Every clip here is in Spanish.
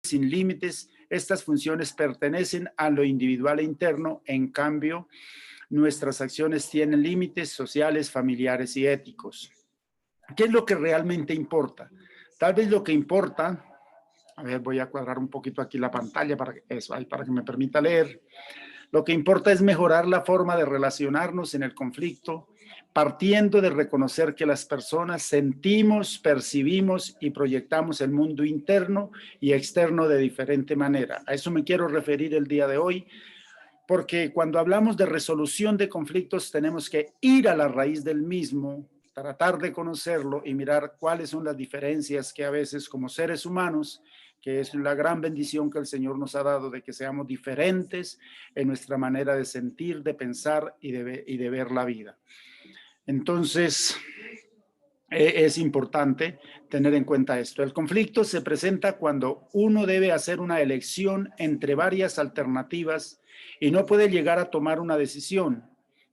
sin límites. Estas funciones pertenecen a lo individual e interno. En cambio, nuestras acciones tienen límites sociales, familiares y éticos. ¿Qué es lo que realmente importa? Tal vez lo que importa, a ver, voy a cuadrar un poquito aquí la pantalla para que, para que me permita leer. Lo que importa es mejorar la forma de relacionarnos en el conflicto, partiendo de reconocer que las personas sentimos, percibimos y proyectamos el mundo interno y externo de diferente manera. A eso me quiero referir el día de hoy, porque cuando hablamos de resolución de conflictos tenemos que ir a la raíz del mismo, tratar de conocerlo y mirar cuáles son las diferencias que a veces como seres humanos, que es la gran bendición que el Señor nos ha dado de que seamos diferentes en nuestra manera de sentir, de pensar y de ver la vida. Entonces, es importante tener en cuenta esto. El conflicto se presenta cuando uno debe hacer una elección entre varias alternativas y no puede llegar a tomar una decisión.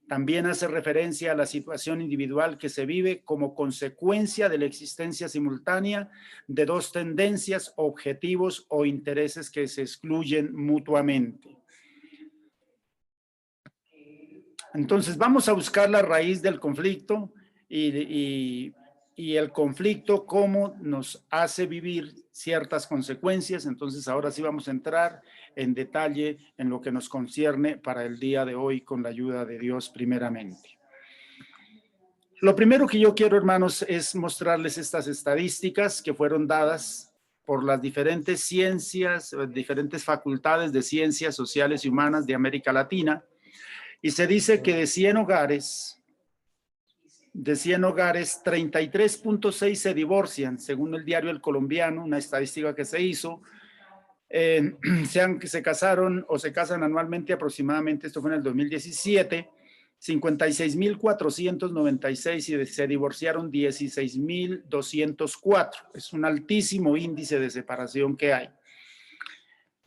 También hace referencia a la situación individual que se vive como consecuencia de la existencia simultánea de dos tendencias, objetivos o intereses que se excluyen mutuamente. Entonces, vamos a buscar la raíz del conflicto y el conflicto cómo nos hace vivir ciertas consecuencias. Entonces, ahora sí vamos a entrar en detalle en lo que nos concierne para el día de hoy con la ayuda de Dios primeramente. Lo primero que yo quiero, hermanos, es mostrarles estas estadísticas que fueron dadas por las diferentes ciencias, diferentes facultades de ciencias sociales y humanas de América Latina. Y se dice que de 100 hogares, 33.6 se divorcian, según el diario El Colombiano, una estadística que se hizo. Se casaron o se casan anualmente aproximadamente, esto fue en el 2017, 56.496 y se divorciaron 16.204. Es un altísimo índice de separación que hay.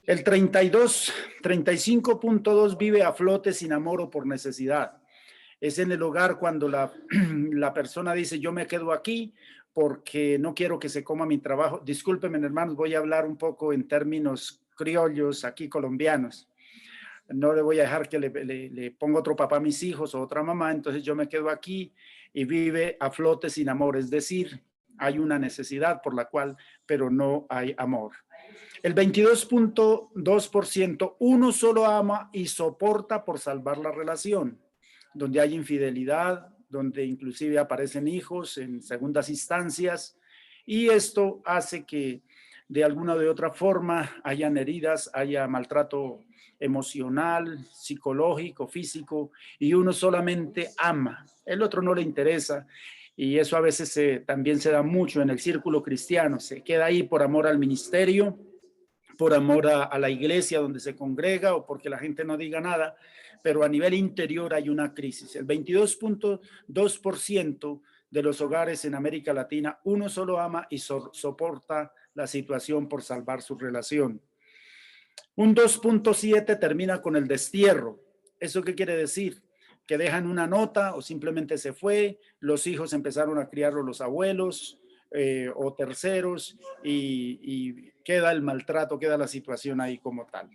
El 35.2 vive a flote sin amor o por necesidad. Es en el hogar cuando la persona dice yo me quedo aquí porque no quiero que se coma mi trabajo. Discúlpenme, hermanos, voy a hablar un poco en términos criollos aquí colombianos. No le voy a dejar que le ponga otro papá a mis hijos o otra mamá, entonces yo me quedo aquí y vive a flote sin amor. Es decir, hay una necesidad por la cual, pero no hay amor. El 22.2%, uno solo ama y soporta por salvar la relación, donde hay infidelidad, donde inclusive aparecen hijos en segundas instancias, y esto hace que de alguna o de otra forma hayan heridas, haya maltrato emocional, psicológico, físico, y uno solamente ama, el otro no le interesa. Y eso a veces también se da mucho en el círculo cristiano, se queda ahí por amor al ministerio, por amor a la iglesia donde se congrega o porque la gente no diga nada, pero a nivel interior hay una crisis. El 22.2% de los hogares en América Latina, uno solo ama y soporta la situación por salvar su relación. Un 2.7 termina con el destierro. ¿Eso qué quiere decir? Que dejan una nota o simplemente se fue, los hijos empezaron a criarlo los abuelos o terceros y queda el maltrato, queda la situación ahí como tal.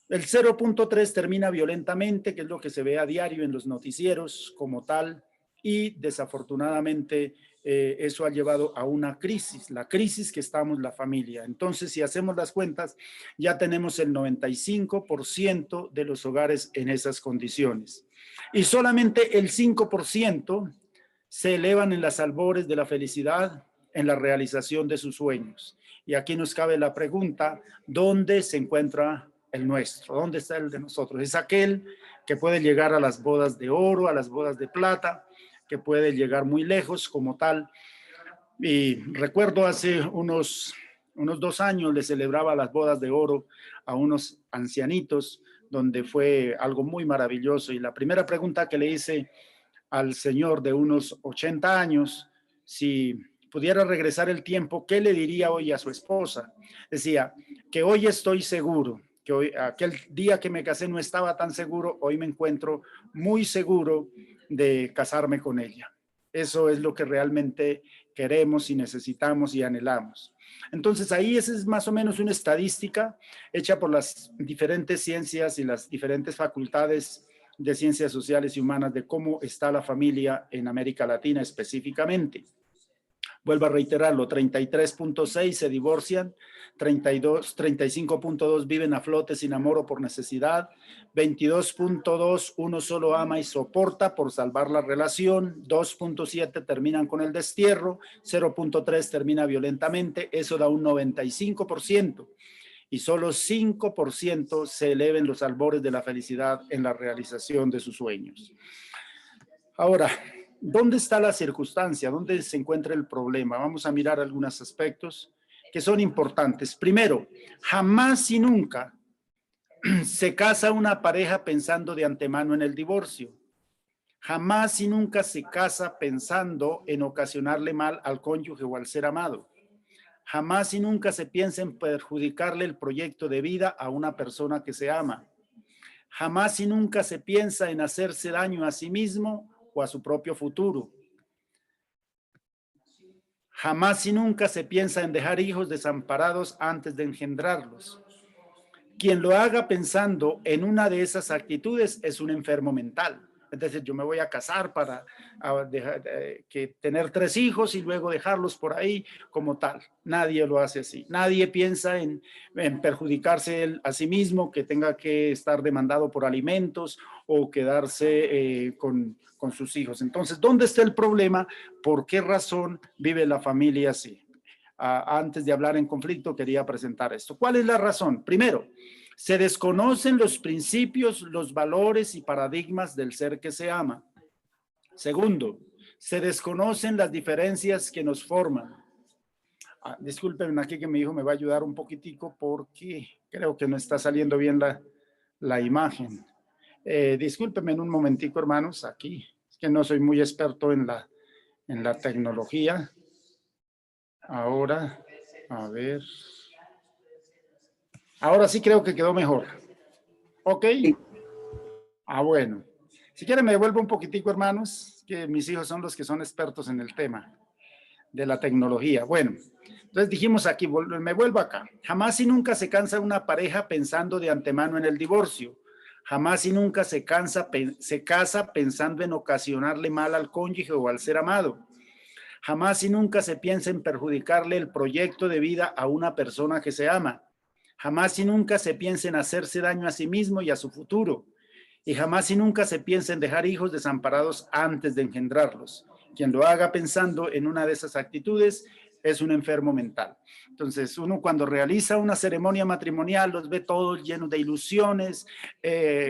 El 0.3 termina violentamente, que es lo que se ve a diario en los noticieros como tal, y desafortunadamente eso ha llevado a una crisis, la crisis que estamos la familia. Entonces, si hacemos las cuentas, ya tenemos el 95% de los hogares en esas condiciones. Y solamente el 5% se elevan en las albores de la felicidad, en la realización de sus sueños. Y aquí nos cabe la pregunta, ¿dónde se encuentra el nuestro? ¿Dónde está el de nosotros? Es aquel que puede llegar a las bodas de oro, a las bodas de plata, que puede llegar muy lejos como tal. Y recuerdo hace unos 2 años le celebraba las bodas de oro a unos ancianitos, donde fue algo muy maravilloso. Y la primera pregunta que le hice al señor de unos 80 años, si pudiera regresar el tiempo, ¿qué le diría hoy a su esposa? Decía, que hoy estoy seguro, que hoy, aquel día que me casé no estaba tan seguro, hoy me encuentro muy seguro de casarme con ella. Eso es lo que realmente queremos y necesitamos y anhelamos. Entonces ahí esa es más o menos una estadística hecha por las diferentes ciencias y las diferentes facultades de ciencias sociales y humanas de cómo está la familia en América Latina específicamente. Vuelvo a reiterarlo, 33.6 se divorcian, 35.2 viven a flote sin amor o por necesidad, 22.2 uno solo ama y soporta por salvar la relación, 2.7 terminan con el destierro, 0.3 termina violentamente, eso da un 95%. Y solo 5% se eleven los albores de la felicidad en la realización de sus sueños. Ahora, ¿dónde está la circunstancia? ¿Dónde se encuentra el problema? Vamos a mirar algunos aspectos que son importantes. Primero, jamás y nunca se casa una pareja pensando de antemano en el divorcio. Jamás y nunca se casa pensando en ocasionarle mal al cónyuge o al ser amado. Jamás y nunca se piensa en perjudicarle el proyecto de vida a una persona que se ama. Jamás y nunca se piensa en hacerse daño a sí mismo o a su propio futuro. Jamás y nunca se piensa en dejar hijos desamparados antes de engendrarlos. Quien lo haga pensando en una de esas actitudes es un enfermo mental. Es decir, yo me voy a casar para tener 3 hijos y luego dejarlos por ahí como tal. Nadie lo hace así. Nadie piensa en perjudicarse a sí mismo, que tenga que estar demandado por alimentos o quedarse con sus hijos. Entonces, ¿dónde está el problema? ¿Por qué razón vive la familia así? Antes de hablar en conflicto, quería presentar esto. ¿Cuál es la razón? Primero, se desconocen los principios, los valores y paradigmas del ser que se ama. Segundo, se desconocen las diferencias que nos forman. Disculpen aquí que mi hijo me va a ayudar un poquitico porque creo que no está saliendo bien la imagen. Discúlpenme en un momentico, hermanos, aquí. Es que no soy muy experto en la tecnología. Ahora, a ver. Ahora sí creo que quedó mejor. ¿Ok? Bueno. Si quieren me devuelvo un poquitico, hermanos, que mis hijos son los que son expertos en el tema de la tecnología. Bueno, entonces dijimos aquí, me vuelvo acá. Jamás y nunca se cansa una pareja pensando de antemano en el divorcio. Jamás y nunca se casa pensando en ocasionarle mal al cónyuge o al ser amado. Jamás y nunca se piensa en perjudicarle el proyecto de vida a una persona que se ama. Jamás y nunca se piensa en hacerse daño a sí mismo y a su futuro. Y jamás y nunca se piensa en dejar hijos desamparados antes de engendrarlos. Quien lo haga pensando en una de esas actitudes es un enfermo mental. Entonces, uno cuando realiza una ceremonia matrimonial los ve todos llenos de ilusiones,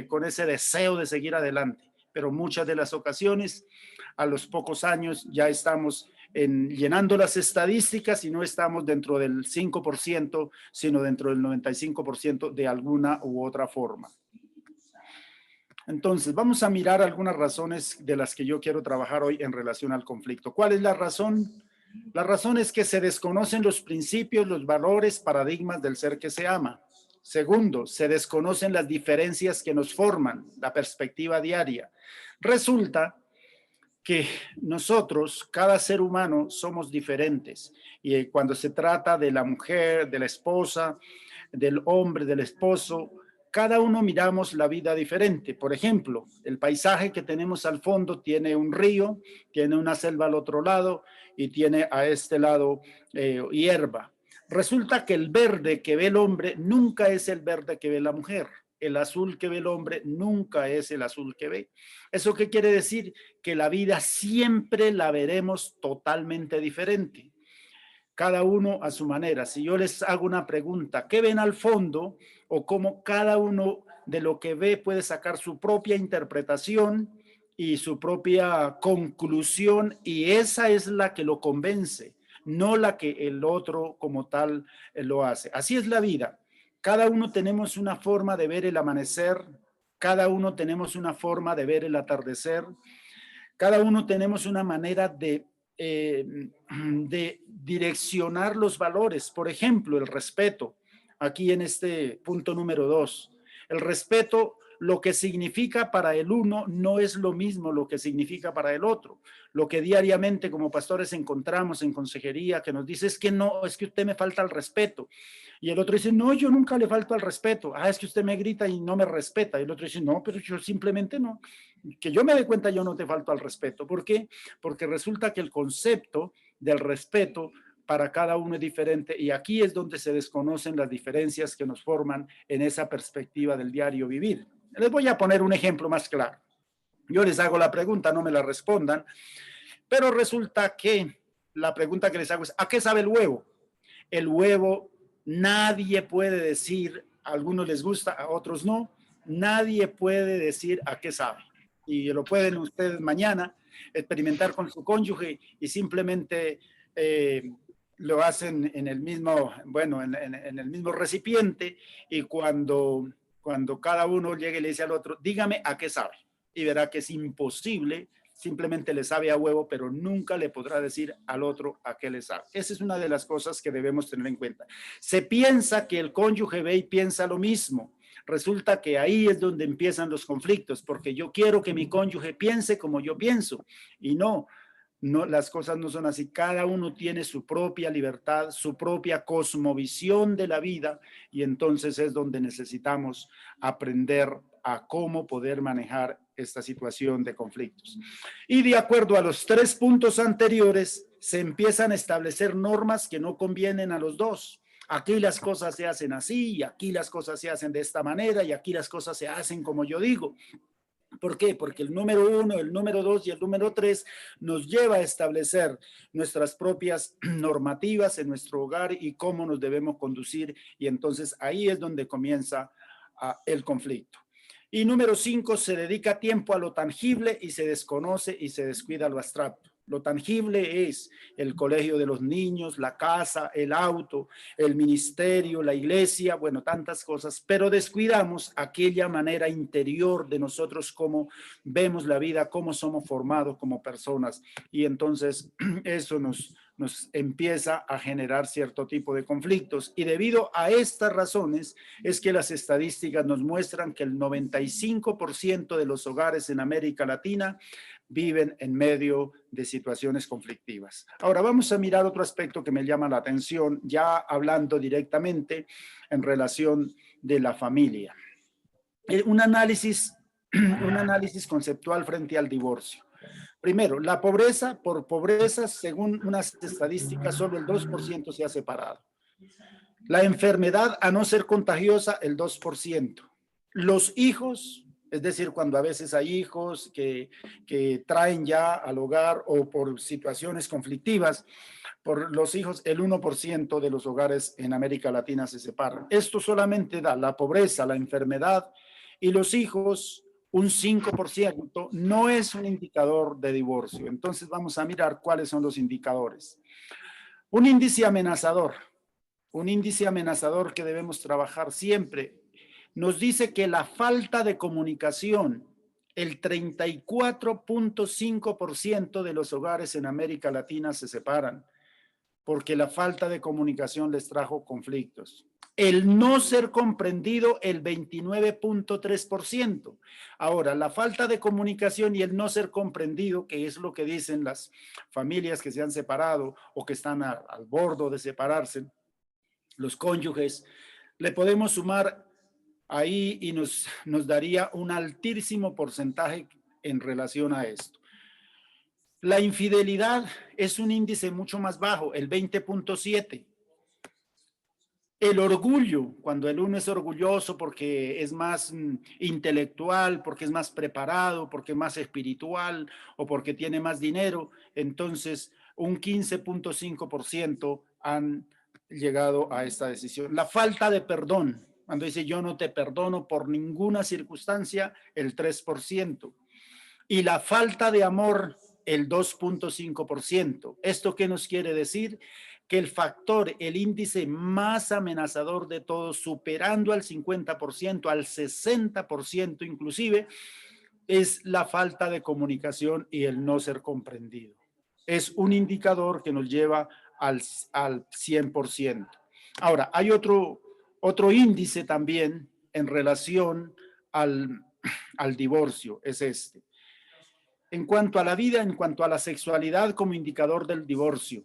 con ese deseo de seguir adelante. Pero muchas de las ocasiones, a los pocos años, ya estamos llenando las estadísticas y no estamos dentro del 5%, sino dentro del 95% de alguna u otra forma. Entonces, vamos a mirar algunas razones de las que yo quiero trabajar hoy en relación al conflicto. ¿Cuál es la razón? La razón es que se desconocen los principios, los valores, paradigmas del ser que se ama. Segundo, se desconocen las diferencias que nos forman, la perspectiva diaria. Resulta que nosotros, cada ser humano, somos diferentes. Y cuando se trata de la mujer, de la esposa, del hombre, del esposo, cada uno miramos la vida diferente. Por ejemplo, el paisaje que tenemos al fondo tiene un río, tiene una selva al otro lado y tiene a este lado hierba. Resulta que el verde que ve el hombre nunca es el verde que ve la mujer. El azul que ve el hombre nunca es el azul que ve. ¿Eso qué quiere decir? Que la vida siempre la veremos totalmente diferente. Cada uno a su manera. Si yo les hago una pregunta, ¿qué ven al fondo? O cómo cada uno de lo que ve puede sacar su propia interpretación y su propia conclusión, y esa es la que lo convence, no la que el otro como tal lo hace. Así es la vida. Cada uno tenemos una forma de ver el amanecer, cada uno tenemos una forma de ver el atardecer, cada uno tenemos una manera de direccionar los valores. Por ejemplo, el respeto, aquí en este punto número 2. El respeto lo que significa para el uno no es lo mismo lo que significa para el otro. Lo que diariamente como pastores encontramos en consejería que nos dice es que no, es que usted me falta el respeto. Y el otro dice, no, yo nunca le falto al respeto. Ah, es que usted me grita y no me respeta. Y el otro dice, no, pero yo simplemente no. Que yo me dé cuenta, yo no te falto al respeto. ¿Por qué? Porque resulta que el concepto del respeto para cada uno es diferente y aquí es donde se desconocen las diferencias que nos forman en esa perspectiva del diario vivir. Les voy a poner un ejemplo más claro. Yo les hago la pregunta, no me la respondan, pero resulta que la pregunta que les hago es, ¿a qué sabe el huevo? El huevo, nadie puede decir, a algunos les gusta, a otros no, nadie puede decir a qué sabe. Y lo pueden ustedes mañana experimentar con su cónyuge y simplemente lo hacen en el mismo, bueno, en el mismo recipiente y cuando cada uno llegue y le dice al otro, dígame a qué sabe. Y verá que es imposible, simplemente le sabe a huevo, pero nunca le podrá decir al otro a qué le sabe. Esa es una de las cosas que debemos tener en cuenta. Se piensa que el cónyuge ve y piensa lo mismo. Resulta que ahí es donde empiezan los conflictos, porque yo quiero que mi cónyuge piense como yo pienso y no. No, las cosas no son así. Cada uno tiene su propia libertad, su propia cosmovisión de la vida y entonces es donde necesitamos aprender a cómo poder manejar esta situación de conflictos. Y de acuerdo a los 3 puntos anteriores, se empiezan a establecer normas que no convienen a los dos. Aquí las cosas se hacen así y aquí las cosas se hacen de esta manera y aquí las cosas se hacen como yo digo. ¿Por qué? Porque el número 1, el número 2 y el número 3 nos lleva a establecer nuestras propias normativas en nuestro hogar y cómo nos debemos conducir y entonces ahí es donde comienza el conflicto. Y número 5, se dedica tiempo a lo tangible y se desconoce y se descuida lo abstracto. Lo tangible es el colegio de los niños, la casa, el auto, el ministerio, la iglesia, bueno, tantas cosas, pero descuidamos aquella manera interior de nosotros, cómo vemos la vida, cómo somos formados como personas. Y entonces eso nos empieza a generar cierto tipo de conflictos. Y debido a estas razones es que las estadísticas nos muestran que el 95% de los hogares en América Latina viven en medio de situaciones conflictivas. Ahora vamos a mirar otro aspecto que me llama la atención, ya hablando directamente en relación de la familia. Un análisis conceptual frente al divorcio. Primero, la pobreza, por pobreza, según unas estadísticas, solo el 2% se ha separado. La enfermedad, a no ser contagiosa, el 2%. Los hijos, es decir, cuando a veces hay hijos que traen ya al hogar o por situaciones conflictivas, por los hijos, el 1% de los hogares en América Latina se separan. Esto solamente da la pobreza, la enfermedad y los hijos, un 5%, no es un indicador de divorcio. Entonces vamos a mirar cuáles son los indicadores. Un índice amenazador que debemos trabajar siempre, nos dice que la falta de comunicación, el 34.5% de los hogares en América Latina se separan porque la falta de comunicación les trajo conflictos. El no ser comprendido, el 29.3%. Ahora, la falta de comunicación y el no ser comprendido, que es lo que dicen las familias que se han separado o que están al borde de separarse, los cónyuges, le podemos sumar ahí y nos daría un altísimo porcentaje en relación a esto. La infidelidad es un índice mucho más bajo, el 20.7. El orgullo, cuando el uno es orgulloso porque es más intelectual, porque es más preparado, porque es más espiritual o porque tiene más dinero, entonces un 15.5% han llegado a esta decisión. La falta de perdón, cuando dice yo no te perdono por ninguna circunstancia, el 3%. Y la falta de amor, el 2.5%. ¿Esto qué nos quiere decir? Que el factor, el índice más amenazador de todos, superando al 50%, al 60% inclusive, es la falta de comunicación y el no ser comprendido. Es un indicador que nos lleva al 100%. Ahora, hay otro índice también en relación al divorcio es este. En cuanto a la vida, en cuanto a la sexualidad como indicador del divorcio,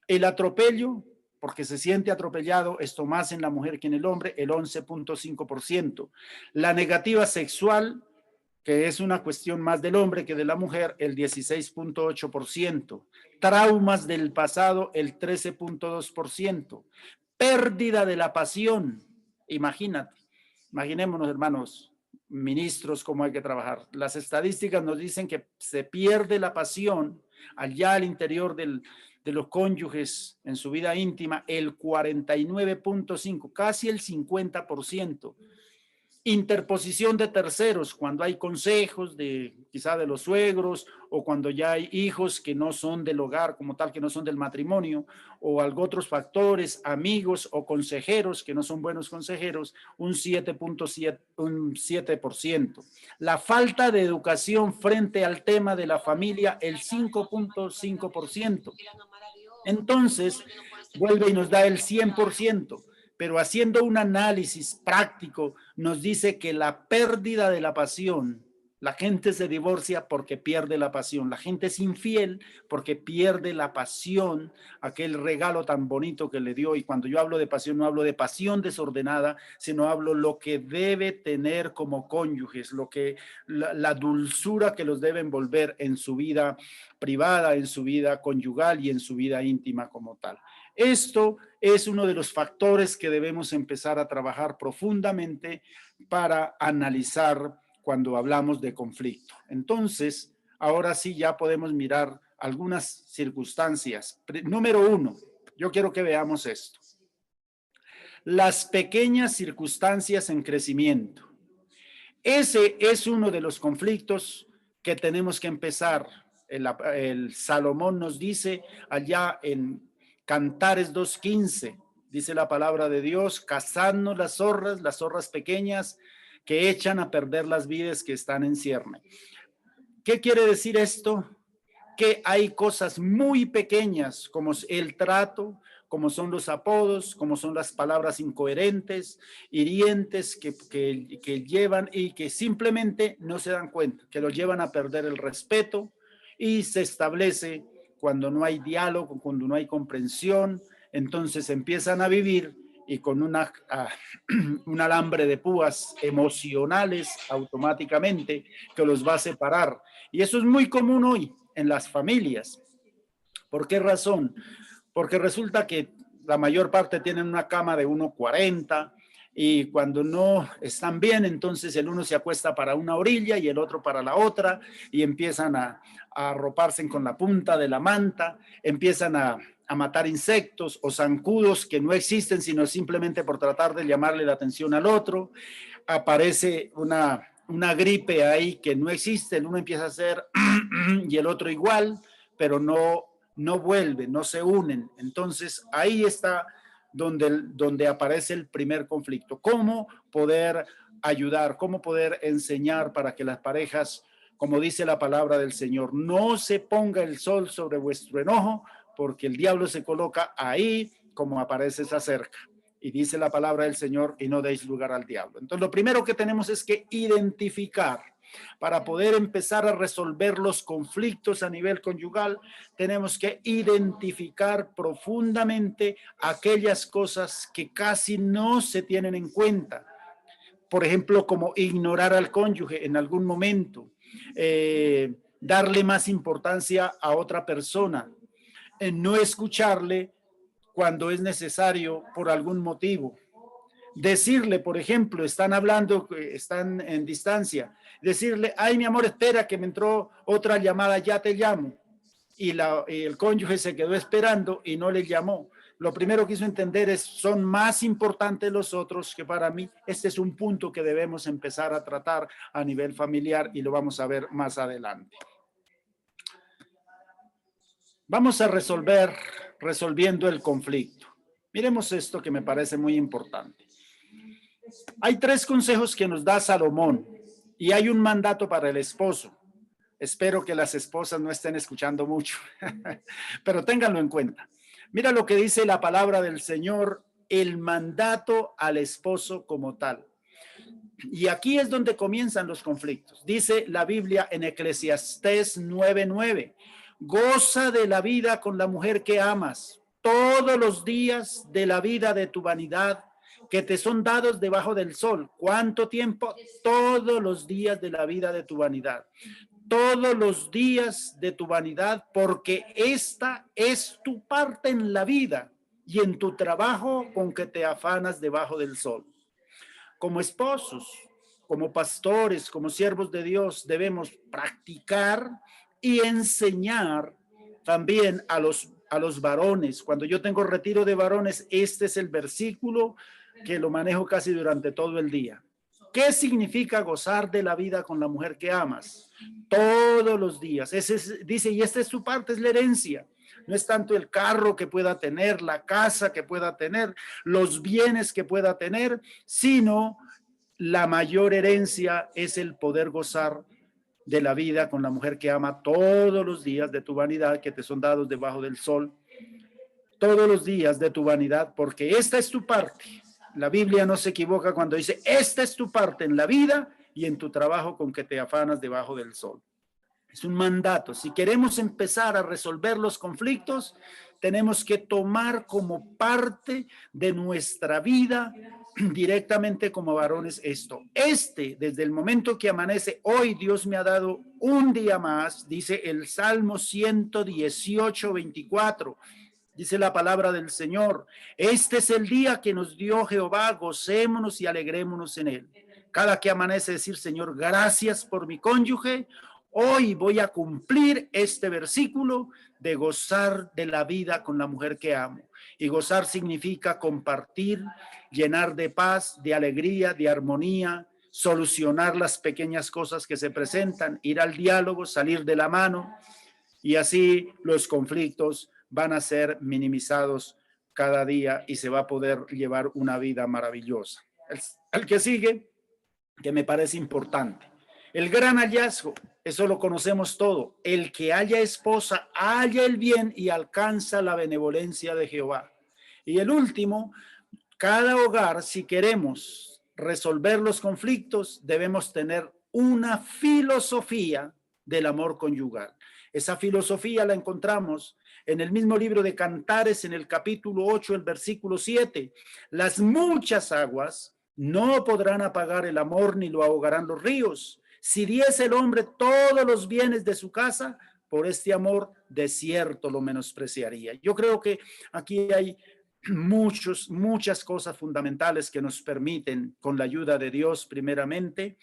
el atropello, porque se siente atropellado, esto más en la mujer que en el hombre, el 11.5%. La negativa sexual, que es una cuestión más del hombre que de la mujer, el 16.8%. Traumas del pasado, el 13.2%. Pérdida de la pasión, imagínate, imaginémonos, hermanos ministros, cómo hay que trabajar. Las estadísticas nos dicen que se pierde la pasión allá al interior de los cónyuges en su vida íntima, el 49.5, casi el 50%. Interposición de terceros, cuando hay consejos de quizá de los suegros o cuando ya hay hijos que no son del hogar como tal, que no son del matrimonio, o algo otros factores, amigos o consejeros que no son buenos consejeros, un 7.7%. Un 7%. La falta de educación frente al tema de la familia, el 5.5%. Entonces, vuelve y nos da el 100%, pero haciendo un análisis práctico, nos dice que la pérdida de la pasión, la gente se divorcia porque pierde la pasión, la gente es infiel porque pierde la pasión, aquel regalo tan bonito que le dio. Y cuando yo hablo de pasión, no hablo de pasión desordenada, sino hablo lo que debe tener como cónyuges, lo que la dulzura que los debe envolver en su vida privada, en su vida conyugal y en su vida íntima como tal. Esto es uno de los factores que debemos empezar a trabajar profundamente para analizar cuando hablamos de conflicto. Entonces, ahora sí ya podemos mirar algunas circunstancias. Número uno, yo quiero que veamos esto. Las pequeñas circunstancias en crecimiento. Ese es uno de los conflictos que tenemos que empezar. El Salomón nos dice allá en Cantares 2:15, dice la palabra de Dios, cazadnos las zorras pequeñas que echan a perder las vides que están en cierne. ¿Qué quiere decir esto? Que hay cosas muy pequeñas como el trato, como son los apodos, como son las palabras incoherentes, hirientes que llevan y que simplemente no se dan cuenta, que los llevan a perder el respeto y se establece cuando no hay diálogo, cuando no hay comprensión, entonces empiezan a vivir y con un alambre de púas emocionales automáticamente que los va a separar. Y eso es muy común hoy en las familias. ¿Por qué razón? Porque resulta que la mayor parte tienen una cama de 1,40 y cuando no están bien, entonces el uno se acuesta para una orilla y el otro para la otra y empiezan a arroparse con la punta de la manta, empiezan a matar insectos o zancudos que no existen, sino simplemente por tratar de llamarle la atención al otro. Aparece una gripe ahí que no existe, el uno empieza a hacer y el otro igual, pero no vuelven, no se unen. Entonces ahí está donde aparece el primer conflicto. ¿Cómo poder ayudar? ¿Cómo poder enseñar para que las parejas, como dice la palabra del Señor, no se ponga el sol sobre vuestro enojo, porque el diablo se coloca ahí como aparece esa cerca? Y dice la palabra del Señor, y no deis lugar al diablo. Entonces, lo primero que tenemos es que identificar. Para poder empezar a resolver los conflictos a nivel conyugal, tenemos que identificar profundamente aquellas cosas que casi no se tienen en cuenta. Por ejemplo, como ignorar al cónyuge en algún momento, darle más importancia a otra persona, no escucharle cuando es necesario por algún motivo. Decirle, por ejemplo, están hablando, están en distancia, decirle, ay, mi amor, espera que me entró otra llamada, ya te llamo. Y el cónyuge se quedó esperando y no le llamó. Lo primero que hizo entender es, son más importantes los otros que para mí. Este es un punto que debemos empezar a tratar a nivel familiar y lo vamos a ver más adelante. Vamos a resolviendo el conflicto. Miremos esto que me parece muy importante. Hay 3 consejos que nos da Salomón y hay un mandato para el esposo. Espero que las esposas no estén escuchando mucho, pero ténganlo en cuenta. Mira lo que dice la palabra del Señor, el mandato al esposo como tal. Y aquí es donde comienzan los conflictos. Dice la Biblia en Eclesiastés 9:9, goza de la vida con la mujer que amas todos los días de la vida de tu vanidad que te son dados debajo del sol. ¿Cuánto tiempo? Todos los días de la vida de tu vanidad. Todos los días de tu vanidad, porque esta es tu parte en la vida y en tu trabajo con que te afanas debajo del sol. Como esposos, como pastores, como siervos de Dios, debemos practicar y enseñar también a los varones. Cuando yo tengo retiro de varones, este es el versículo que lo manejo casi durante todo el día. ¿Qué significa gozar de la vida con la mujer que amas? Todos los días. Dice, y esta es su parte, es la herencia. No es tanto el carro que pueda tener, la casa que pueda tener, los bienes que pueda tener, sino la mayor herencia es el poder gozar de la vida con la mujer que ama todos los días de tu vanidad que te son dados debajo del sol, todos los días de tu vanidad, porque esta es tu parte. La Biblia no se equivoca cuando dice, esta es tu parte en la vida y en tu trabajo con que te afanas debajo del sol. Es un mandato. Si queremos empezar a resolver los conflictos, tenemos que tomar como parte de nuestra vida directamente como varones esto. Desde el momento que amanece, hoy Dios me ha dado un día más, dice el Salmo 118, 24. Dice la palabra del Señor, este es el día que nos dio Jehová, gocémonos y alegrémonos en él. Cada que amanece decir, Señor, gracias por mi cónyuge, hoy voy a cumplir este versículo de gozar de la vida con la mujer que amo. Y gozar significa compartir, llenar de paz, de alegría, de armonía, solucionar las pequeñas cosas que se presentan, ir al diálogo, salir de la mano, y así los conflictos van a ser minimizados cada día y se va a poder llevar una vida maravillosa. El que sigue, que me parece importante, el gran hallazgo, eso lo conocemos todo, el que haya esposa, halla el bien y alcanza la benevolencia de Jehová. Y el último, cada hogar, si queremos resolver los conflictos, debemos tener una filosofía del amor conyugal. Esa filosofía la encontramos en el mismo libro de Cantares, en el capítulo 8, el versículo 7. Las muchas aguas no podrán apagar el amor, ni lo ahogarán los ríos. Si diese el hombre todos los bienes de su casa, por este amor de cierto lo menospreciaría. Yo creo que aquí hay muchas cosas fundamentales que nos permiten, con la ayuda de Dios primeramente,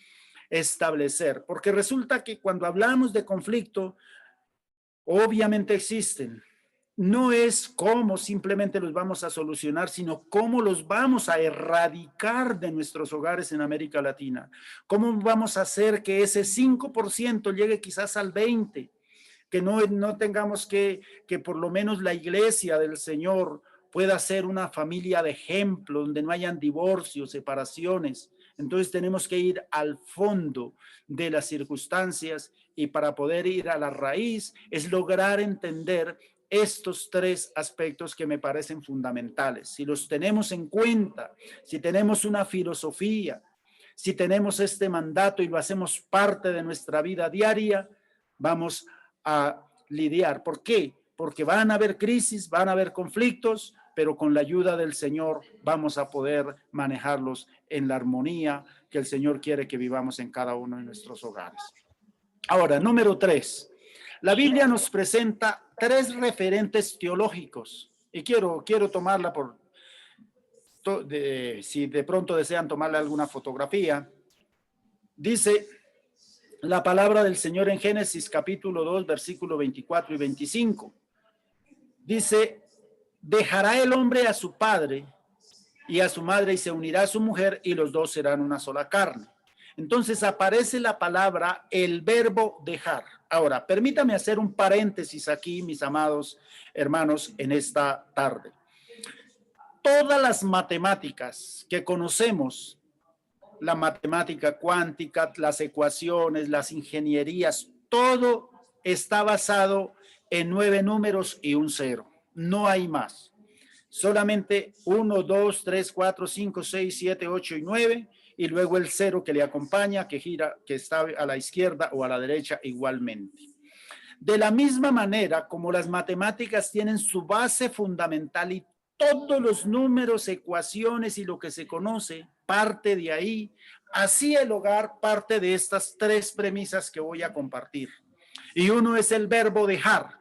establecer. Porque resulta que cuando hablamos de conflicto, obviamente existen. No es cómo simplemente los vamos a solucionar, sino cómo los vamos a erradicar de nuestros hogares en América Latina. Cómo vamos a hacer que ese 5% llegue quizás al 20%, que no tengamos que por lo menos la iglesia del Señor pueda ser una familia de ejemplo, donde no hayan divorcios, separaciones. Entonces tenemos que ir al fondo de las circunstancias, y para poder ir a la raíz es lograr entender estos tres aspectos que me parecen fundamentales. Si los tenemos en cuenta, si tenemos una filosofía, si tenemos este mandato y lo hacemos parte de nuestra vida diaria, vamos a lidiar. ¿Por qué? Porque van a haber crisis, van a haber conflictos, pero con la ayuda del Señor vamos a poder manejarlos en la armonía que el Señor quiere que vivamos en cada uno de nuestros hogares. Ahora, número 3. La Biblia nos presenta 3 referentes teológicos, y quiero tomarla si de pronto desean tomarle alguna fotografía. Dice la palabra del Señor en Génesis capítulo 2, versículo 24 y 25. Dice, dejará el hombre a su padre y a su madre y se unirá a su mujer y los dos serán una sola carne. Entonces aparece la palabra, el verbo dejar. Ahora, permítame hacer un paréntesis aquí, mis amados hermanos, en esta tarde. Todas las matemáticas que conocemos, la matemática cuántica, las ecuaciones, las ingenierías, todo está basado en 9 números y un 0. No hay más. solamente 1, 2, 3, 4, 5, 6, 7, 8 y 9, y luego el 0 que le acompaña, que gira, que está a la izquierda o a la derecha igualmente. De la misma manera como las matemáticas tienen su base fundamental y todos los números, ecuaciones y lo que se conoce parte de ahí, así el hogar parte de estas tres premisas que voy a compartir. Y uno es el verbo dejar.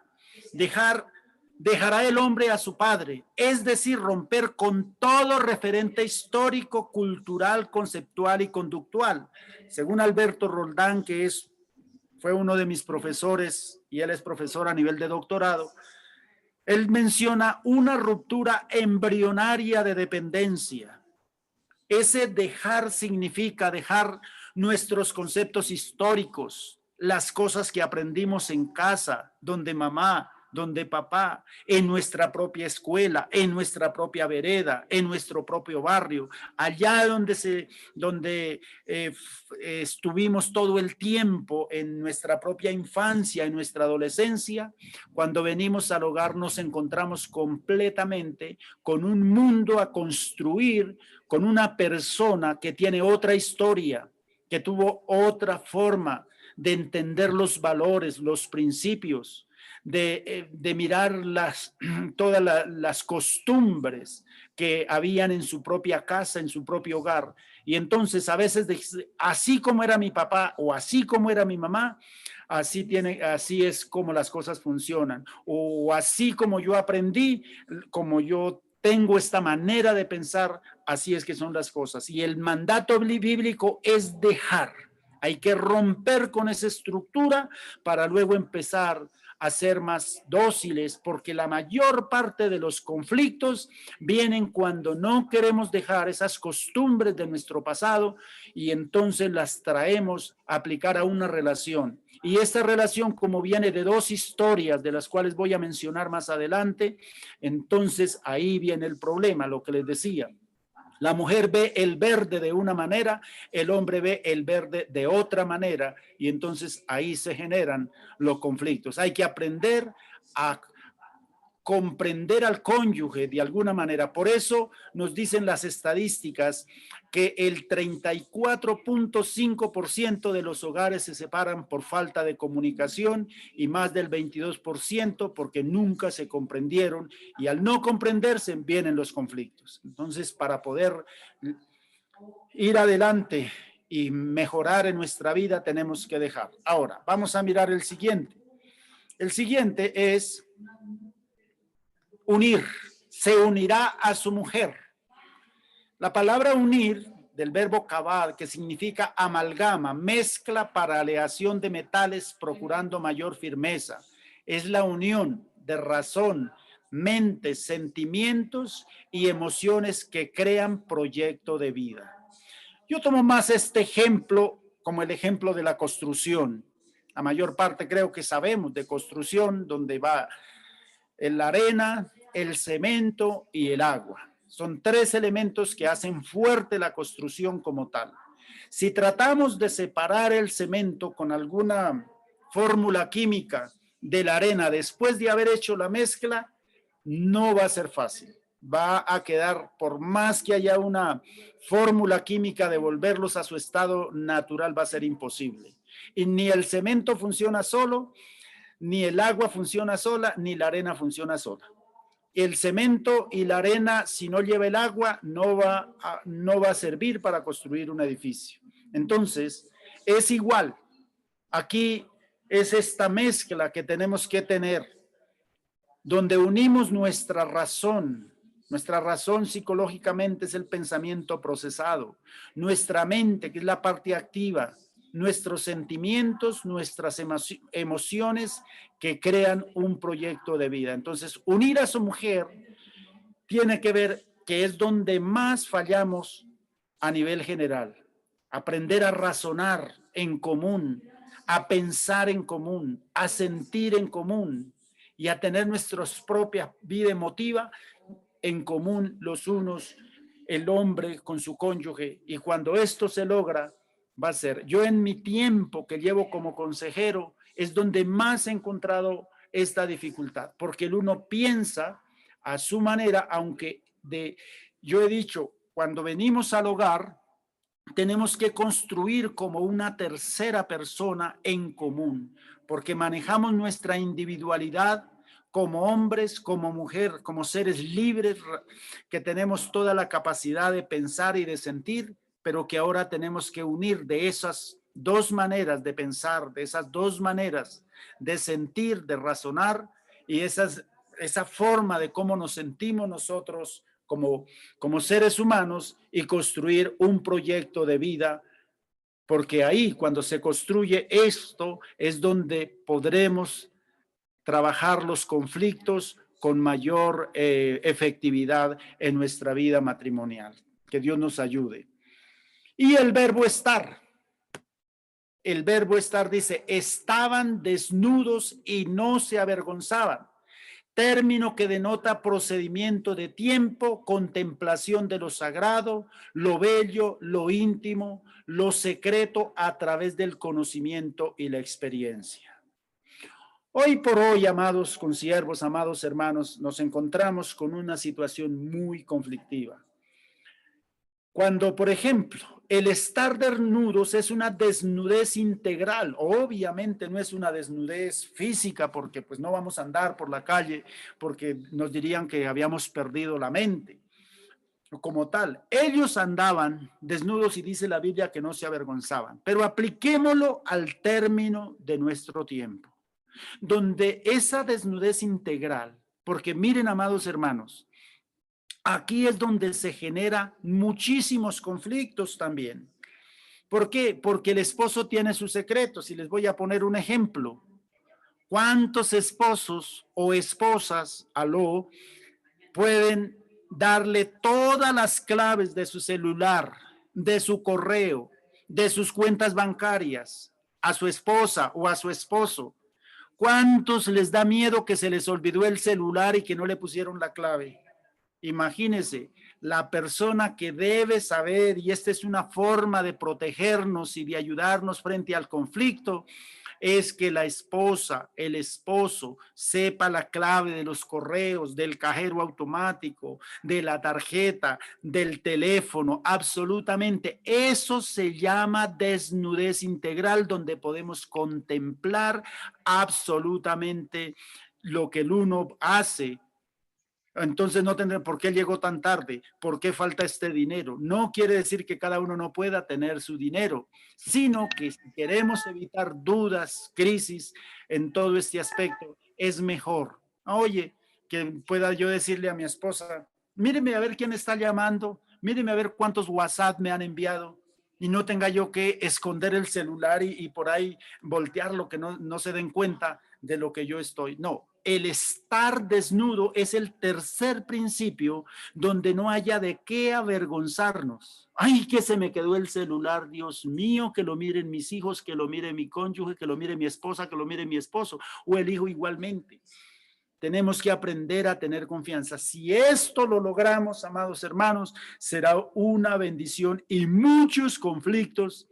Dejará el hombre a su padre, es decir, romper con todo referente histórico, cultural, conceptual y conductual. Según Alberto Roldán, que fue uno de mis profesores y él es profesor a nivel de doctorado, él menciona una ruptura embrionaria de dependencia. Ese dejar significa dejar nuestros conceptos históricos, las cosas que aprendimos en casa, donde mamá, donde papá, en nuestra propia escuela, en nuestra propia vereda, en nuestro propio barrio, allá donde estuvimos todo el tiempo, en nuestra propia infancia, en nuestra adolescencia. Cuando venimos al hogar nos encontramos completamente con un mundo a construir, con una persona que tiene otra historia, que tuvo otra forma de entender los valores, los principios, de mirar todas las costumbres que habían en su propia casa, en su propio hogar. Y entonces a veces, así como era mi papá o así como era mi mamá, así es como las cosas funcionan. O así como yo aprendí, como yo tengo esta manera de pensar, así es que son las cosas. Y el mandato bíblico es dejar. Hay que romper con esa estructura para luego empezar a ser más dóciles, porque la mayor parte de los conflictos vienen cuando no queremos dejar esas costumbres de nuestro pasado y entonces las traemos a aplicar a una relación. Y esta relación, como viene de dos historias de las cuales voy a mencionar más adelante, entonces ahí viene el problema, lo que les decía. La mujer ve el verde de una manera, el hombre ve el verde de otra manera y entonces ahí se generan los conflictos. Hay que aprender a comprender al cónyuge de alguna manera. Por eso nos dicen las estadísticas que el 34.5% de los hogares se separan por falta de comunicación y más del 22% porque nunca se comprendieron y al no comprenderse vienen los conflictos. Entonces, para poder ir adelante y mejorar en nuestra vida tenemos que dejar. Ahora, vamos a mirar el siguiente. El siguiente es unir, se unirá a su mujer. La palabra unir, del verbo cavar, que significa amalgama, mezcla para aleación de metales procurando mayor firmeza. Es la unión de razón, mente, sentimientos y emociones que crean proyecto de vida. Yo tomo más este ejemplo como el ejemplo de la construcción. La mayor parte creo que sabemos de construcción, donde va la arena, el cemento y el agua. Son tres elementos que hacen fuerte la construcción como tal. Si tratamos de separar el cemento con alguna fórmula química de la arena después de haber hecho la mezcla, no va a ser fácil. Va a quedar, por más que haya una fórmula química, devolverlos a su estado natural va a ser imposible. Y ni el cemento funciona solo, ni el agua funciona sola, ni la arena funciona sola. El cemento y la arena, si no lleva el agua, no va a servir para construir un edificio. Entonces, es igual. Aquí es esta mezcla que tenemos que tener, donde unimos nuestra razón. Nuestra razón psicológicamente es el pensamiento procesado. Nuestra mente, que es la parte activa, nuestros sentimientos, nuestras emociones que crean un proyecto de vida. Entonces, unir a su mujer tiene que ver que es donde más fallamos a nivel general. Aprender a razonar en común, a pensar en común, a sentir en común y a tener nuestra propia vida emotiva en común los unos, el hombre con su cónyuge. Y cuando esto se logra, va a ser. Yo en mi tiempo que llevo como consejero es donde más he encontrado esta dificultad, porque el uno piensa a su manera, aunque yo he dicho, cuando venimos al hogar, tenemos que construir como una tercera persona en común, porque manejamos nuestra individualidad como hombres, como mujer, como seres libres, que tenemos toda la capacidad de pensar y de sentir, pero que ahora tenemos que unir de esas dos maneras de pensar, de esas dos maneras de sentir, de razonar, y esa forma de cómo nos sentimos nosotros como seres humanos, y construir un proyecto de vida, porque ahí cuando se construye esto es donde podremos trabajar los conflictos con mayor efectividad en nuestra vida matrimonial. Que Dios nos ayude. Y el verbo estar. El verbo estar dice, estaban desnudos y no se avergonzaban. Término que denota procedimiento de tiempo, contemplación de lo sagrado, lo bello, lo íntimo, lo secreto a través del conocimiento y la experiencia. Hoy por hoy, amados consiervos, amados hermanos, nos encontramos con una situación muy conflictiva. Cuando, por ejemplo, el estar desnudos es una desnudez integral, obviamente no es una desnudez física, porque pues no vamos a andar por la calle porque nos dirían que habíamos perdido la mente. Como tal, ellos andaban desnudos y dice la Biblia que no se avergonzaban, pero apliquémoslo al término de nuestro tiempo, donde esa desnudez integral, porque miren, amados hermanos, aquí es donde se genera muchísimos conflictos también. ¿Por qué? Porque el esposo tiene sus secretos, y les voy a poner un ejemplo. ¿Cuántos esposos o esposas, pueden darle todas las claves de su celular, de su correo, de sus cuentas bancarias a su esposa o a su esposo? ¿Cuántos les da miedo que se les olvidó el celular y que no le pusieron la clave? Imagínense, la persona que debe saber, y esta es una forma de protegernos y de ayudarnos frente al conflicto, es que la esposa, el esposo, sepa la clave de los correos, del cajero automático, de la tarjeta, del teléfono, absolutamente. Eso se llama desnudez integral, donde podemos contemplar absolutamente lo que el uno hace. Entonces no tendré por qué llegó tan tarde, por qué falta este dinero. No quiere decir que cada uno no pueda tener su dinero, sino que si queremos evitar dudas, crisis en todo este aspecto, es mejor. Oye, que pueda yo decirle a mi esposa, míreme a ver quién está llamando, míreme a ver cuántos WhatsApp me han enviado, y no tenga yo que esconder el celular y por ahí voltearlo, que no se den cuenta de lo que yo estoy. No, el estar desnudo es el tercer principio, donde no haya de qué avergonzarnos. Ay, que se me quedó el celular, Dios mío, que lo miren mis hijos, que lo mire mi cónyuge, que lo mire mi esposa, que lo mire mi esposo, o el hijo igualmente. Tenemos que aprender a tener confianza. Si esto lo logramos, amados hermanos, será una bendición y muchos conflictos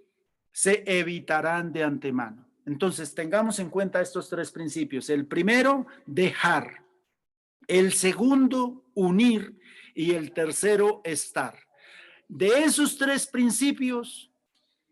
se evitarán de antemano. Entonces, tengamos en cuenta estos tres principios. El primero, dejar. El segundo, unir. Y el tercero, estar. De esos tres principios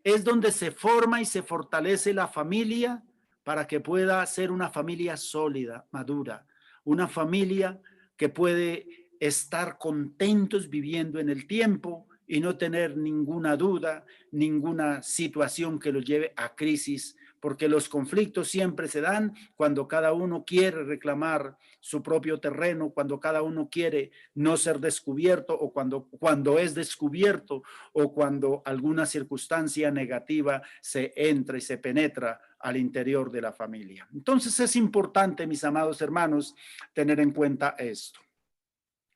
es donde se forma y se fortalece la familia, para que pueda ser una familia sólida, madura, una familia que puede estar contentos viviendo en el tiempo y no tener ninguna duda, ninguna situación que los lleve a crisis, porque los conflictos siempre se dan cuando cada uno quiere reclamar su propio terreno, cuando cada uno quiere no ser descubierto, o cuando es descubierto, o cuando alguna circunstancia negativa se entra y se penetra al interior de la familia. Entonces es importante, mis amados hermanos, tener en cuenta esto.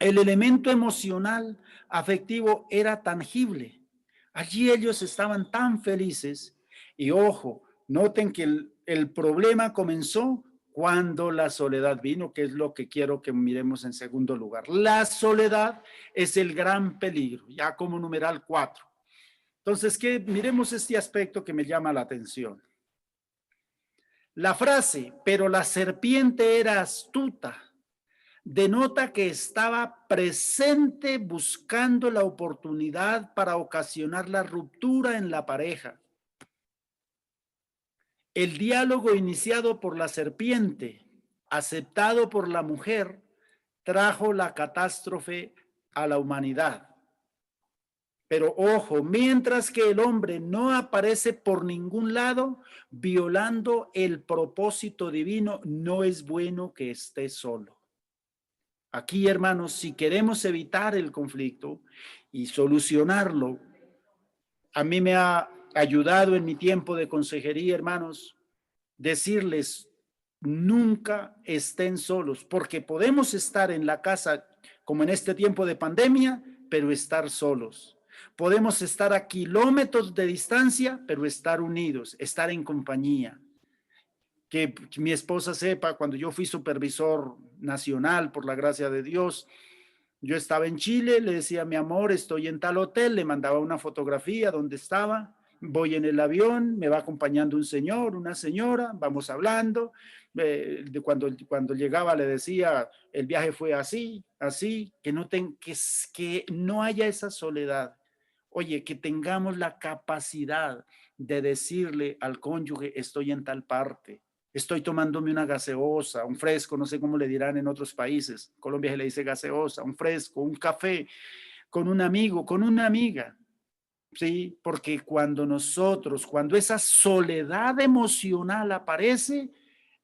El elemento emocional, afectivo, era tangible. Allí ellos estaban tan felices. Y ojo, noten que el problema comenzó cuando la soledad vino, que es lo que quiero que miremos en segundo lugar. La soledad es el gran peligro, ya como numeral 4. Entonces, miremos este aspecto que me llama la atención. La frase, pero la serpiente era astuta, denota que estaba presente buscando la oportunidad para ocasionar la ruptura en la pareja. El diálogo iniciado por la serpiente, aceptado por la mujer, trajo la catástrofe a la humanidad. Pero ojo, mientras que el hombre no aparece por ningún lado, violando el propósito divino, no es bueno que esté solo. Aquí, hermanos, si queremos evitar el conflicto y solucionarlo, a mí me ha ayudado en mi tiempo de consejería, hermanos, decirles, nunca estén solos, porque podemos estar en la casa como en este tiempo de pandemia, pero estar solos. Podemos estar a kilómetros de distancia, pero estar unidos, estar en compañía. Que mi esposa sepa, cuando yo fui supervisor nacional, por la gracia de Dios, yo estaba en Chile, le decía, mi amor, estoy en tal hotel, le mandaba una fotografía donde estaba, voy en el avión, me va acompañando un señor, una señora, vamos hablando, cuando llegaba le decía, el viaje fue así, así, que no haya esa soledad. Oye, que tengamos la capacidad de decirle al cónyuge, estoy en tal parte, estoy tomándome una gaseosa, un fresco, no sé cómo le dirán en otros países. Colombia se le dice gaseosa, un fresco, un café, con un amigo, con una amiga. Sí, porque cuando esa soledad emocional aparece,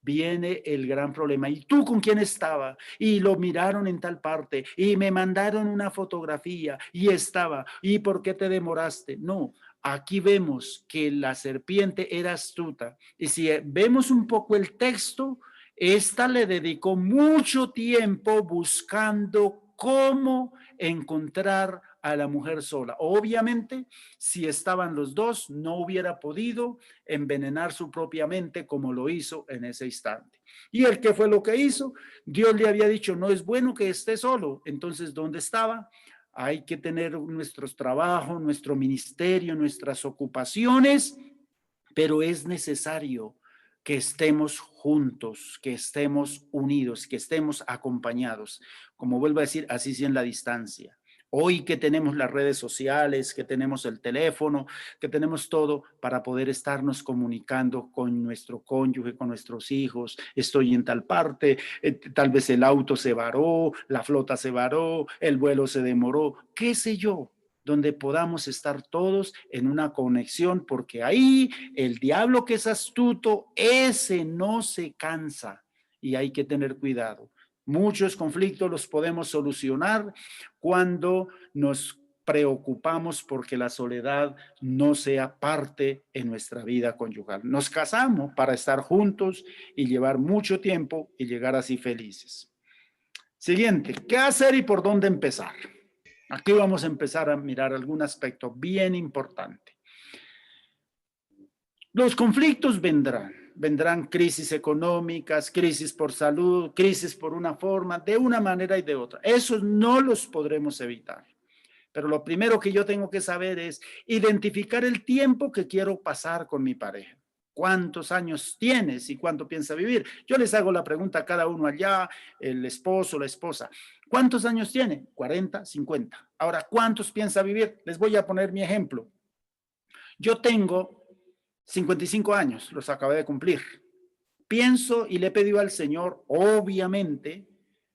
viene el gran problema. ¿Y tú con quién estaba? Y lo miraron en tal parte y me mandaron una fotografía y estaba. ¿Y por qué te demoraste? No, aquí vemos que la serpiente era astuta. Y si vemos un poco el texto, esta le dedicó mucho tiempo buscando cómo encontrar a la mujer sola. Obviamente, si estaban los dos, no hubiera podido envenenar su propia mente como lo hizo en ese instante. ¿Y el qué fue lo que hizo? Dios le había dicho, no es bueno que esté solo. Entonces, ¿dónde estaba? Hay que tener nuestros trabajos, nuestro ministerio, nuestras ocupaciones, pero es necesario que estemos juntos, que estemos unidos, que estemos acompañados. Como vuelvo a decir, así sí en la distancia. Hoy que tenemos las redes sociales, que tenemos el teléfono, que tenemos todo para poder estarnos comunicando con nuestro cónyuge, con nuestros hijos, estoy en tal parte, tal vez el auto se varó, la flota se varó, el vuelo se demoró, qué sé yo, donde podamos estar todos en una conexión, porque ahí el diablo que es astuto, ese no se cansa y hay que tener cuidado. Muchos conflictos los podemos solucionar cuando nos preocupamos porque la soledad no sea parte en nuestra vida conyugal. Nos casamos para estar juntos y llevar mucho tiempo y llegar así felices. Siguiente, ¿qué hacer y por dónde empezar? Aquí vamos a empezar a mirar algún aspecto bien importante. Los conflictos vendrán crisis económicas, crisis por salud, crisis por una forma, de una manera y de otra. Esos no los podremos evitar. Pero lo primero que yo tengo que saber es identificar el tiempo que quiero pasar con mi pareja. ¿Cuántos años tienes y cuánto piensa vivir? Yo les hago la pregunta a cada uno allá, el esposo, la esposa. ¿Cuántos años tiene? 40, 50. Ahora, ¿cuántos piensa vivir? Les voy a poner mi ejemplo. Yo tengo 55 años, los acabé de cumplir. Pienso y le he pedido al Señor, obviamente,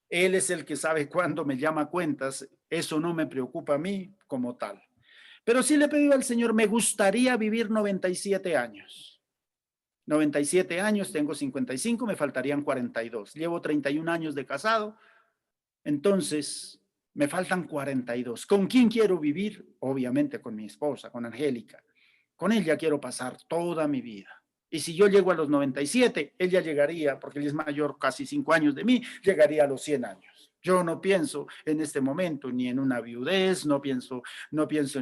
Él es el que sabe cuándo me llama a cuentas, eso no me preocupa a mí como tal. Pero sí le he pedido al Señor, me gustaría vivir 97 años. 97 años, tengo 55, me faltarían 42. Llevo 31 años de casado, entonces me faltan 42. ¿Con quién quiero vivir? Obviamente con mi esposa, con Angélica. Con ella quiero pasar toda mi vida. Y si yo llego a los 97, ella llegaría, porque ella es mayor casi 5 años de mí, llegaría a los 100 años. Yo no pienso en este momento ni en una viudez, no pienso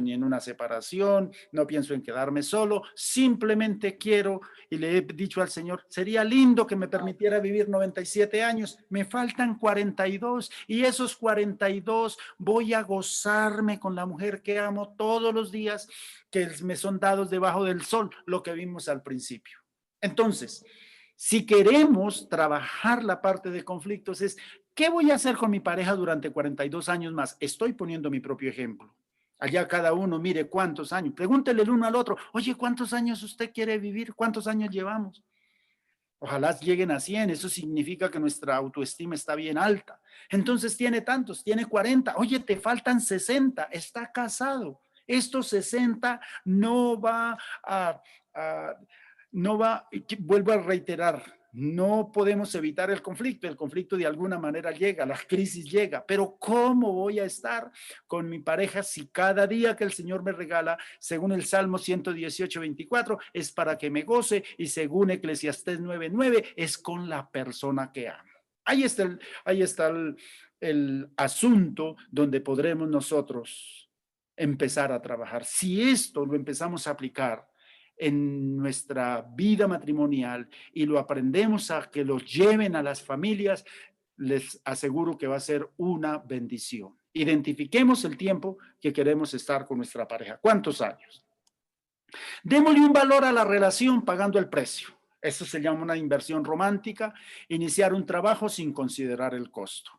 ni en una separación, no pienso en quedarme solo, simplemente quiero, y le he dicho al Señor, sería lindo que me permitiera vivir 97 años, me faltan 42 y esos 42 voy a gozarme con la mujer que amo todos los días, que me son dados debajo del sol, lo que vimos al principio. Entonces, si queremos trabajar la parte de conflictos es ¿Qué voy a hacer con mi pareja durante 42 años más? Estoy poniendo mi propio ejemplo. Allá cada uno mire cuántos años. Pregúntele el uno al otro, oye, ¿cuántos años usted quiere vivir? ¿Cuántos años llevamos? Ojalá lleguen a 100, eso significa que nuestra autoestima está bien alta. Entonces tiene tantos, tiene 40, oye, te faltan 60, está casado. Estos 60 no va a no va, vuelvo a reiterar, no podemos evitar el conflicto de alguna manera llega, la crisis llega, pero ¿cómo voy a estar con mi pareja si cada día que el Señor me regala, según el Salmo 118:24, es para que me goce y según Eclesiastés 9:9, es con la persona que amo? Ahí está el asunto donde podremos nosotros empezar a trabajar. Si esto lo empezamos a aplicar en nuestra vida matrimonial y lo aprendemos a que los lleven a las familias, les aseguro que va a ser una bendición. Identifiquemos el tiempo que queremos estar con nuestra pareja. ¿Cuántos años? Démosle un valor a la relación pagando el precio. Eso se llama una inversión romántica, iniciar un trabajo sin considerar el costo.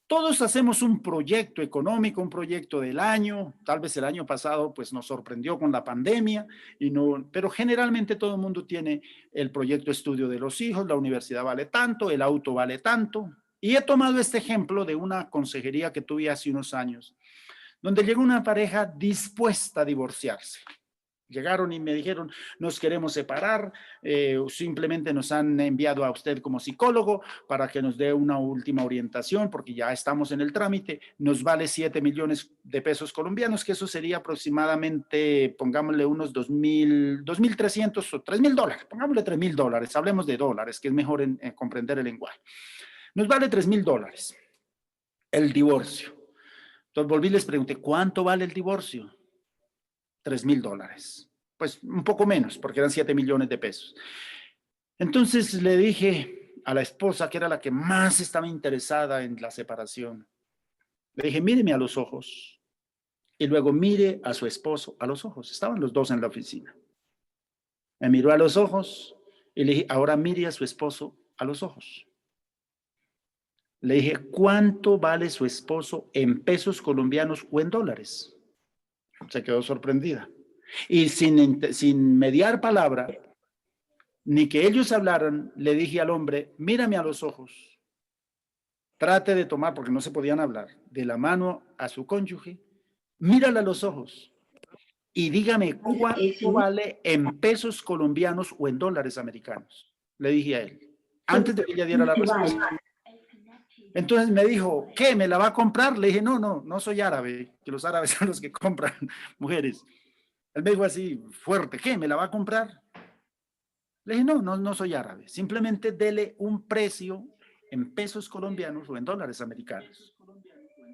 Todos hacemos un proyecto económico, un proyecto del año, tal vez el año pasado pues nos sorprendió con la pandemia, pero generalmente todo el mundo tiene el proyecto estudio de los hijos, la universidad vale tanto, el auto vale tanto. Y he tomado este ejemplo de una consejería que tuve hace unos años, donde llegó una pareja dispuesta a divorciarse. Llegaron y me dijeron, nos queremos separar, simplemente nos han enviado a usted como psicólogo para que nos dé una última orientación, porque ya estamos en el trámite, nos vale 7 millones de pesos colombianos, que eso sería aproximadamente, pongámosle unos 2.300 o $3.000, pongámosle $3.000, hablemos de dólares, que es mejor en comprender el lenguaje. Nos vale $3.000 el divorcio. Entonces volví y les pregunté, ¿cuánto vale el divorcio? $3.000, pues un poco menos, porque eran 7 millones de pesos. Entonces le dije a la esposa, que era la que más estaba interesada en la separación, le dije, míreme a los ojos, y luego mire a su esposo a los ojos. Estaban los dos en la oficina. Me miró a los ojos y le dije, ahora mire a su esposo a los ojos. Le dije, ¿cuánto vale su esposo en pesos colombianos o en dólares? Se quedó sorprendida. Y sin mediar palabra, ni que ellos hablaran, le dije al hombre, mírame a los ojos. Trate de tomar, porque no se podían hablar, de la mano a su cónyuge, mírale a los ojos y dígame cuánto vale en pesos colombianos o en dólares americanos. Le dije a él, antes de que ella diera la respuesta. Entonces me dijo, ¿qué? ¿Me la va a comprar? Le dije, no soy árabe, que los árabes son los que compran mujeres. Él me dijo así, fuerte, ¿qué? ¿Me la va a comprar? Le dije, no soy árabe, simplemente dele un precio en pesos colombianos o en dólares americanos.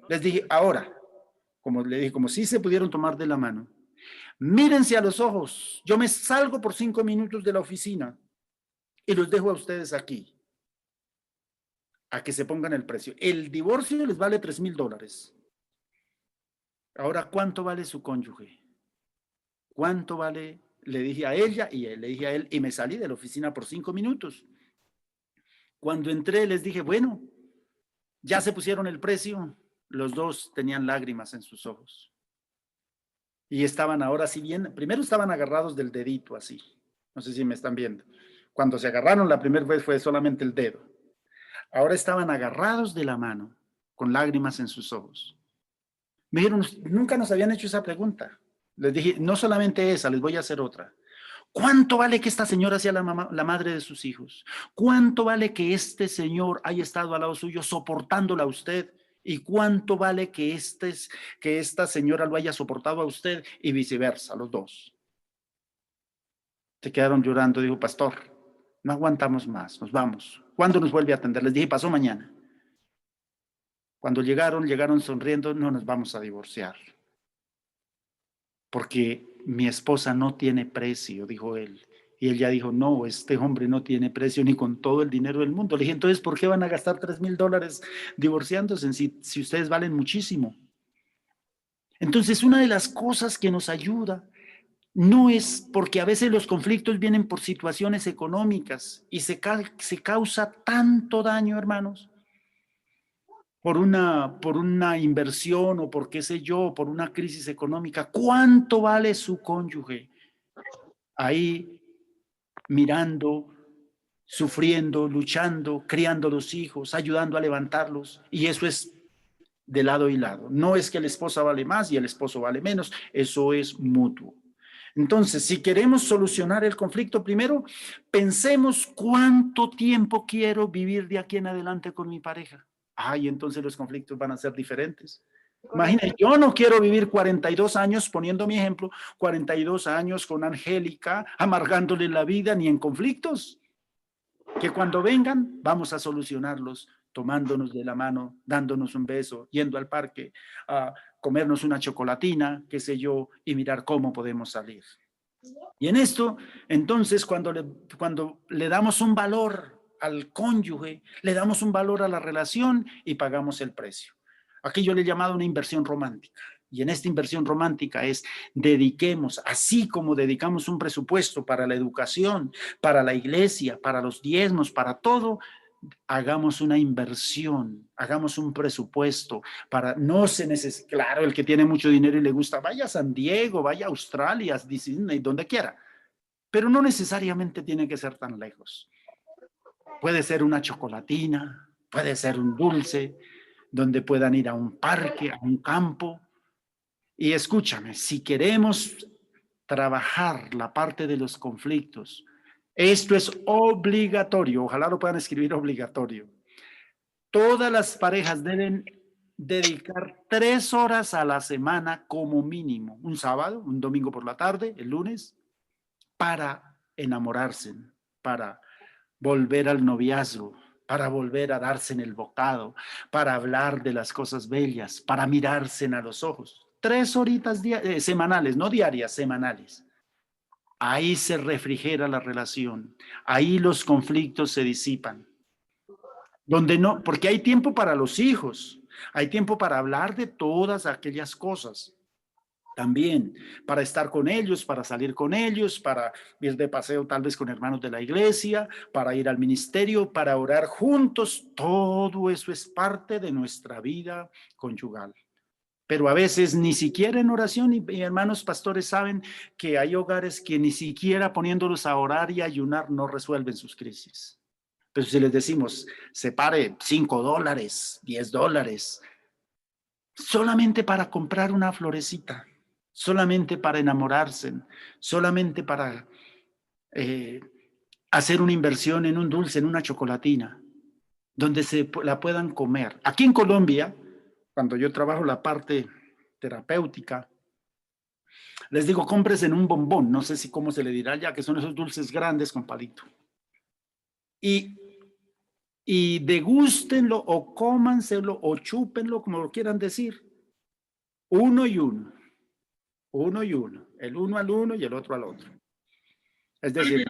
Les dije, ahora, como le dije, como si se pudieron tomar de la mano, mírense a los ojos, yo me salgo por 5 minutos de la oficina y los dejo a ustedes aquí, a que se pongan el precio. El divorcio les vale $3.000. Ahora, ¿cuánto vale su cónyuge? ¿Cuánto vale? Le dije a ella y le dije a él y me salí de la oficina por 5 minutos. Cuando entré les dije, bueno, ya se pusieron el precio. Los dos tenían lágrimas en sus ojos. Y estaban ahora sí bien, primero estaban agarrados del dedito así. No sé si me están viendo. Cuando se agarraron la primera vez fue solamente el dedo. Ahora estaban agarrados de la mano con lágrimas en sus ojos. Me dijeron, nunca nos habían hecho esa pregunta. Les dije, no solamente esa, les voy a hacer otra. ¿Cuánto vale que esta señora sea la madre de sus hijos? ¿Cuánto vale que este señor haya estado al lado suyo soportándola a usted? ¿Y cuánto vale que esta señora lo haya soportado a usted y viceversa, los dos? Se quedaron llorando, dijo, pastor, no aguantamos más, nos vamos. ¿Cuándo nos vuelve a atender? Les dije, pasó mañana. Cuando llegaron sonriendo, no nos vamos a divorciar. Porque mi esposa no tiene precio, dijo él. Y él ya dijo, no, este hombre no tiene precio ni con todo el dinero del mundo. Le dije, entonces, ¿por qué van a gastar $3.000 divorciándose si ustedes valen muchísimo? Entonces, una de las cosas que nos ayuda no es porque a veces los conflictos vienen por situaciones económicas y se causa tanto daño, hermanos. por una inversión o por qué sé yo, por una crisis económica, ¿cuánto vale su cónyuge? Ahí mirando, sufriendo, luchando, criando los hijos, ayudando a levantarlos. Y eso es de lado y lado. No es que la esposa vale más y el esposo vale menos, eso es mutuo. Entonces, si queremos solucionar el conflicto, primero pensemos cuánto tiempo quiero vivir de aquí en adelante con mi pareja. Ay, entonces los conflictos van a ser diferentes. Imagínense, yo no quiero vivir 42 años, poniendo mi ejemplo, 42 años con Angélica, amargándole la vida, ni en conflictos. Que cuando vengan, vamos a solucionarlos tomándonos de la mano, dándonos un beso, yendo al parque, a comernos una chocolatina, qué sé yo, y mirar cómo podemos salir. Y en esto, entonces, cuando le damos un valor al cónyuge, le damos un valor a la relación y pagamos el precio. Aquí yo le he llamado una inversión romántica. Y en esta inversión romántica es dediquemos, así como dedicamos un presupuesto para la educación, para la iglesia, para los diezmos, para todo, hagamos una inversión, hagamos un presupuesto para, no se necesita, claro, el que tiene mucho dinero y le gusta, vaya a San Diego, vaya a Australia, Disney, donde quiera, pero no necesariamente tiene que ser tan lejos. Puede ser una chocolatina, puede ser un dulce, donde puedan ir a un parque, a un campo. Y escúchame, si queremos trabajar la parte de los conflictos, esto es obligatorio, ojalá lo puedan escribir obligatorio. Todas las parejas deben dedicar 3 horas a la semana como mínimo, un sábado, un domingo por la tarde, el lunes, para enamorarse, para volver al noviazgo, para volver a darse en el bocado, para hablar de las cosas bellas, para mirarse a los ojos. 3 horitas semanales, no diarias, semanales. Ahí se refrigera la relación, ahí los conflictos se disipan. Donde no, porque hay tiempo para los hijos, hay tiempo para hablar de todas aquellas cosas. También para estar con ellos, para salir con ellos, para ir de paseo tal vez con hermanos de la iglesia, para ir al ministerio, para orar juntos. Todo eso es parte de nuestra vida conyugal. Pero a veces ni siquiera en oración, y hermanos pastores saben que hay hogares que ni siquiera poniéndolos a orar y ayunar no resuelven sus crisis. Pero si les decimos, separe $5, $10, solamente para comprar una florecita, solamente para enamorarse, solamente para hacer una inversión en un dulce, en una chocolatina, donde se la puedan comer. Aquí en Colombia, cuando yo trabajo la parte terapéutica, les digo, compres en un bombón, no sé si cómo se le dirá ya, que son esos dulces grandes con palito. Y degústenlo o cómanselo o chúpenlo, como lo quieran decir, uno y uno, uno y uno, el uno al uno y el otro al otro. Es decir,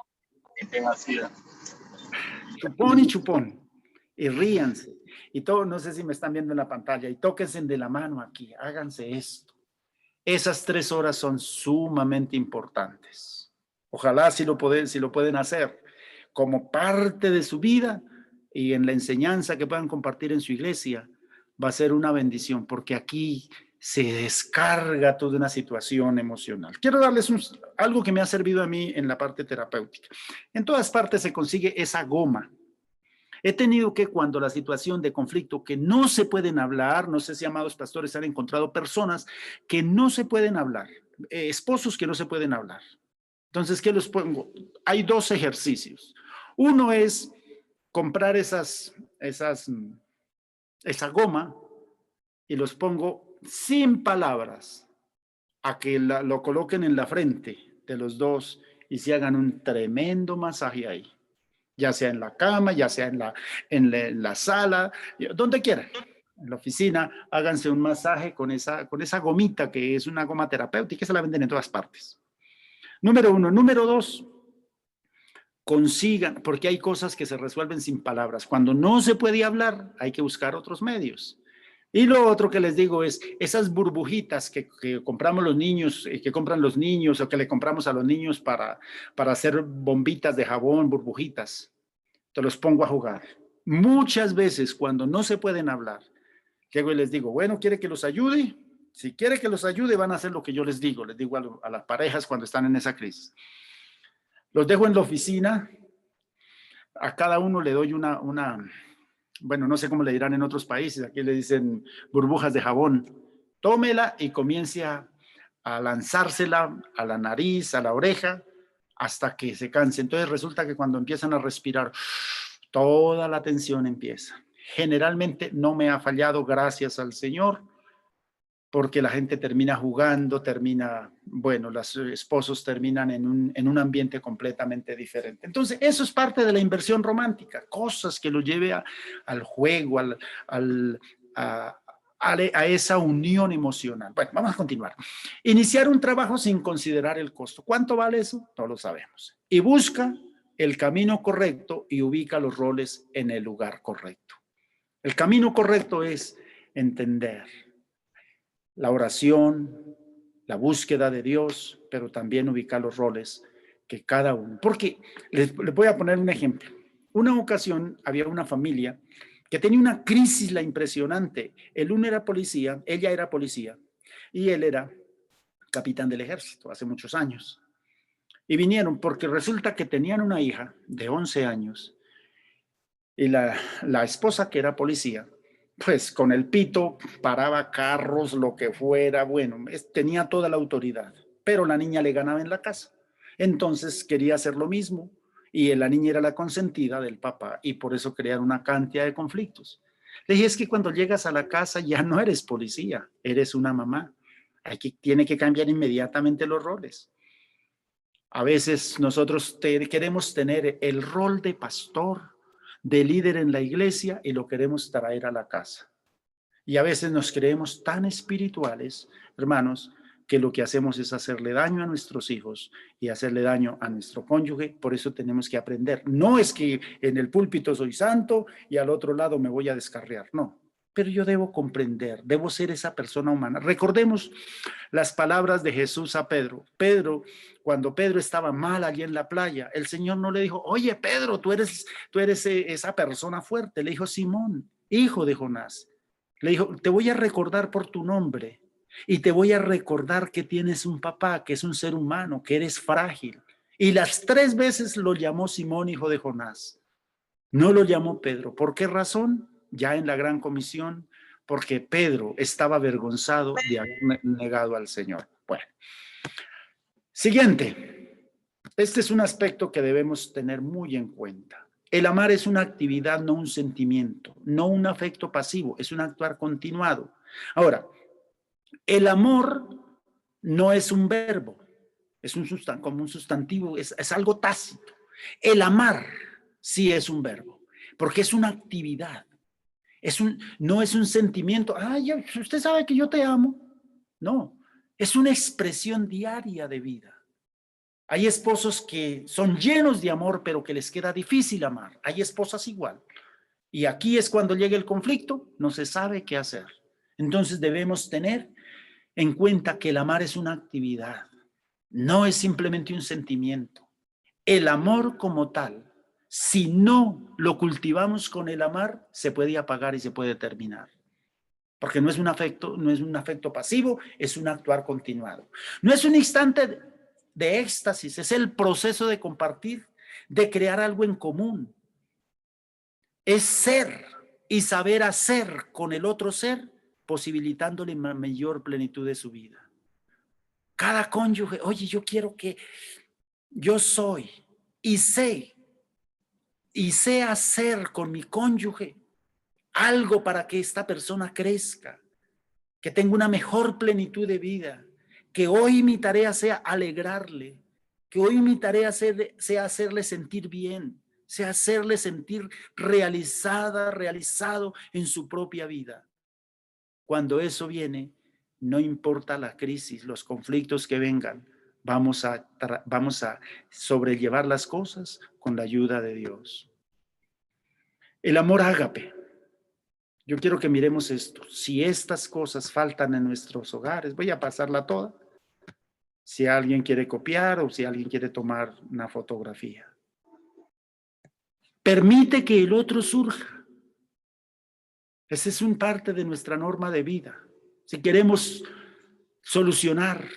chupón y chupón, y ríanse, y todo, no sé si me están viendo en la pantalla, y tóquense de la mano aquí, háganse esto. Esas 3 horas son sumamente importantes. Ojalá si lo pueden hacer como parte de su vida y en la enseñanza que puedan compartir en su iglesia, va a ser una bendición, porque aquí se descarga toda una situación emocional. Quiero darles algo que me ha servido a mí en la parte terapéutica. En todas partes se consigue esa goma. He tenido que cuando la situación de conflicto que no se pueden hablar, no sé si amados pastores han encontrado personas que no se pueden hablar, esposos que no se pueden hablar. Entonces, ¿qué les pongo? Hay 2 ejercicios. Uno es comprar esa goma y los pongo sin palabras a que lo coloquen en la frente de los dos y se hagan un tremendo masaje ahí, ya sea en la cama, ya sea en la sala, donde quieran. En la oficina, háganse un masaje con esa gomita que es una goma terapéutica, que se la venden en todas partes. Número 1. Número 2, consigan, porque hay cosas que se resuelven sin palabras. Cuando no se puede hablar, hay que buscar otros medios. Y lo otro que les digo es, esas burbujitas que compramos los niños, que compran los niños o que le compramos a los niños para hacer bombitas de jabón, burbujitas, te los pongo a jugar. Muchas veces cuando no se pueden hablar, ¿Qué hago? Y les digo, bueno, ¿quiere que los ayude? Si quiere que los ayude, van a hacer lo que yo les digo a las parejas cuando están en esa crisis. Los dejo en la oficina, a cada uno le doy bueno, no sé cómo le dirán en otros países, aquí le dicen burbujas de jabón. Tómela y comience a lanzársela a la nariz, a la oreja, hasta que se canse. Entonces resulta que cuando empiezan a respirar, toda la tensión empieza. Generalmente no me ha fallado, gracias al Señor, porque la gente termina jugando, bueno, los esposos terminan en un ambiente completamente diferente. Entonces, eso es parte de la inversión romántica, cosas que lo lleve al juego, a esa unión emocional. Bueno, vamos a continuar. Iniciar un trabajo sin considerar el costo. ¿Cuánto vale eso? No lo sabemos. Y busca el camino correcto y ubica los roles en el lugar correcto. El camino correcto es entender la oración, la búsqueda de Dios, pero también ubicar los roles que cada uno. Porque les voy a poner un ejemplo. Una ocasión había una familia que tenía una crisis la impresionante. El uno era policía, ella era policía, y él era capitán del ejército hace muchos años. Y vinieron porque resulta que tenían una hija de 11 años y la esposa, que era policía, pues con el pito paraba carros, lo que fuera, bueno, tenía toda la autoridad, pero la niña le ganaba en la casa. Entonces quería hacer lo mismo y la niña era la consentida del papá y por eso crearon una cantidad de conflictos. Le dije, es que cuando llegas a la casa ya no eres policía, eres una mamá. Tiene que cambiar inmediatamente los roles. A veces nosotros queremos tener el rol de pastor, de líder en la iglesia y lo queremos traer a la casa. Y a veces nos creemos tan espirituales, hermanos, que lo que hacemos es hacerle daño a nuestros hijos y hacerle daño a nuestro cónyuge. Por eso tenemos que aprender. No es que en el púlpito soy santo y al otro lado me voy a descarriar, no. Pero yo debo comprender, debo ser esa persona humana. Recordemos las palabras de Jesús a Pedro. Cuando Pedro estaba mal allí en la playa, el Señor no le dijo, oye Pedro, tú eres esa persona fuerte. Le dijo, Simón, hijo de Jonás. Le dijo, te voy a recordar por tu nombre y te voy a recordar que tienes un papá, que es un ser humano, que eres frágil. Y las 3 veces lo llamó Simón, hijo de Jonás. No lo llamó Pedro. ¿Por qué razón? Ya en la gran comisión, porque Pedro estaba avergonzado de haber negado al Señor. Bueno, siguiente. Este es un aspecto que debemos tener muy en cuenta. El amar es una actividad, no un sentimiento, no un afecto pasivo, es un actuar continuado. Ahora, el amor no es un verbo, es como un sustantivo, es algo tácito. El amar sí es un verbo, porque es una actividad. No es un sentimiento, ay, usted sabe que yo te amo. No, es una expresión diaria de vida. Hay esposos que son llenos de amor, pero que les queda difícil amar. Hay esposas igual. Y aquí es cuando llega el conflicto, no se sabe qué hacer. Entonces debemos tener en cuenta que el amar es una actividad, no es simplemente un sentimiento. El amor como tal, si no lo cultivamos con el amar, se puede apagar y se puede terminar. Porque no es un afecto pasivo, es un actuar continuado. No es un instante de éxtasis, es el proceso de compartir, de crear algo en común. Es ser y saber hacer con el otro ser, posibilitándole mayor plenitud de su vida. Cada cónyuge, oye, yo quiero que yo soy y sé hacer con mi cónyuge algo para que esta persona crezca, que tenga una mejor plenitud de vida, que hoy mi tarea sea alegrarle, que hoy mi tarea sea hacerle sentir bien, sea hacerle sentir realizado en su propia vida. Cuando eso viene, no importa la crisis, los conflictos que vengan, vamos a sobrellevar las cosas con la ayuda de Dios. El amor ágape. Yo quiero que miremos esto. Si estas cosas faltan en nuestros hogares, voy a pasarla toda. Si alguien quiere copiar o si alguien quiere tomar una fotografía. Permite que el otro surja. Esa es un parte de nuestra norma de vida. Si queremos solucionar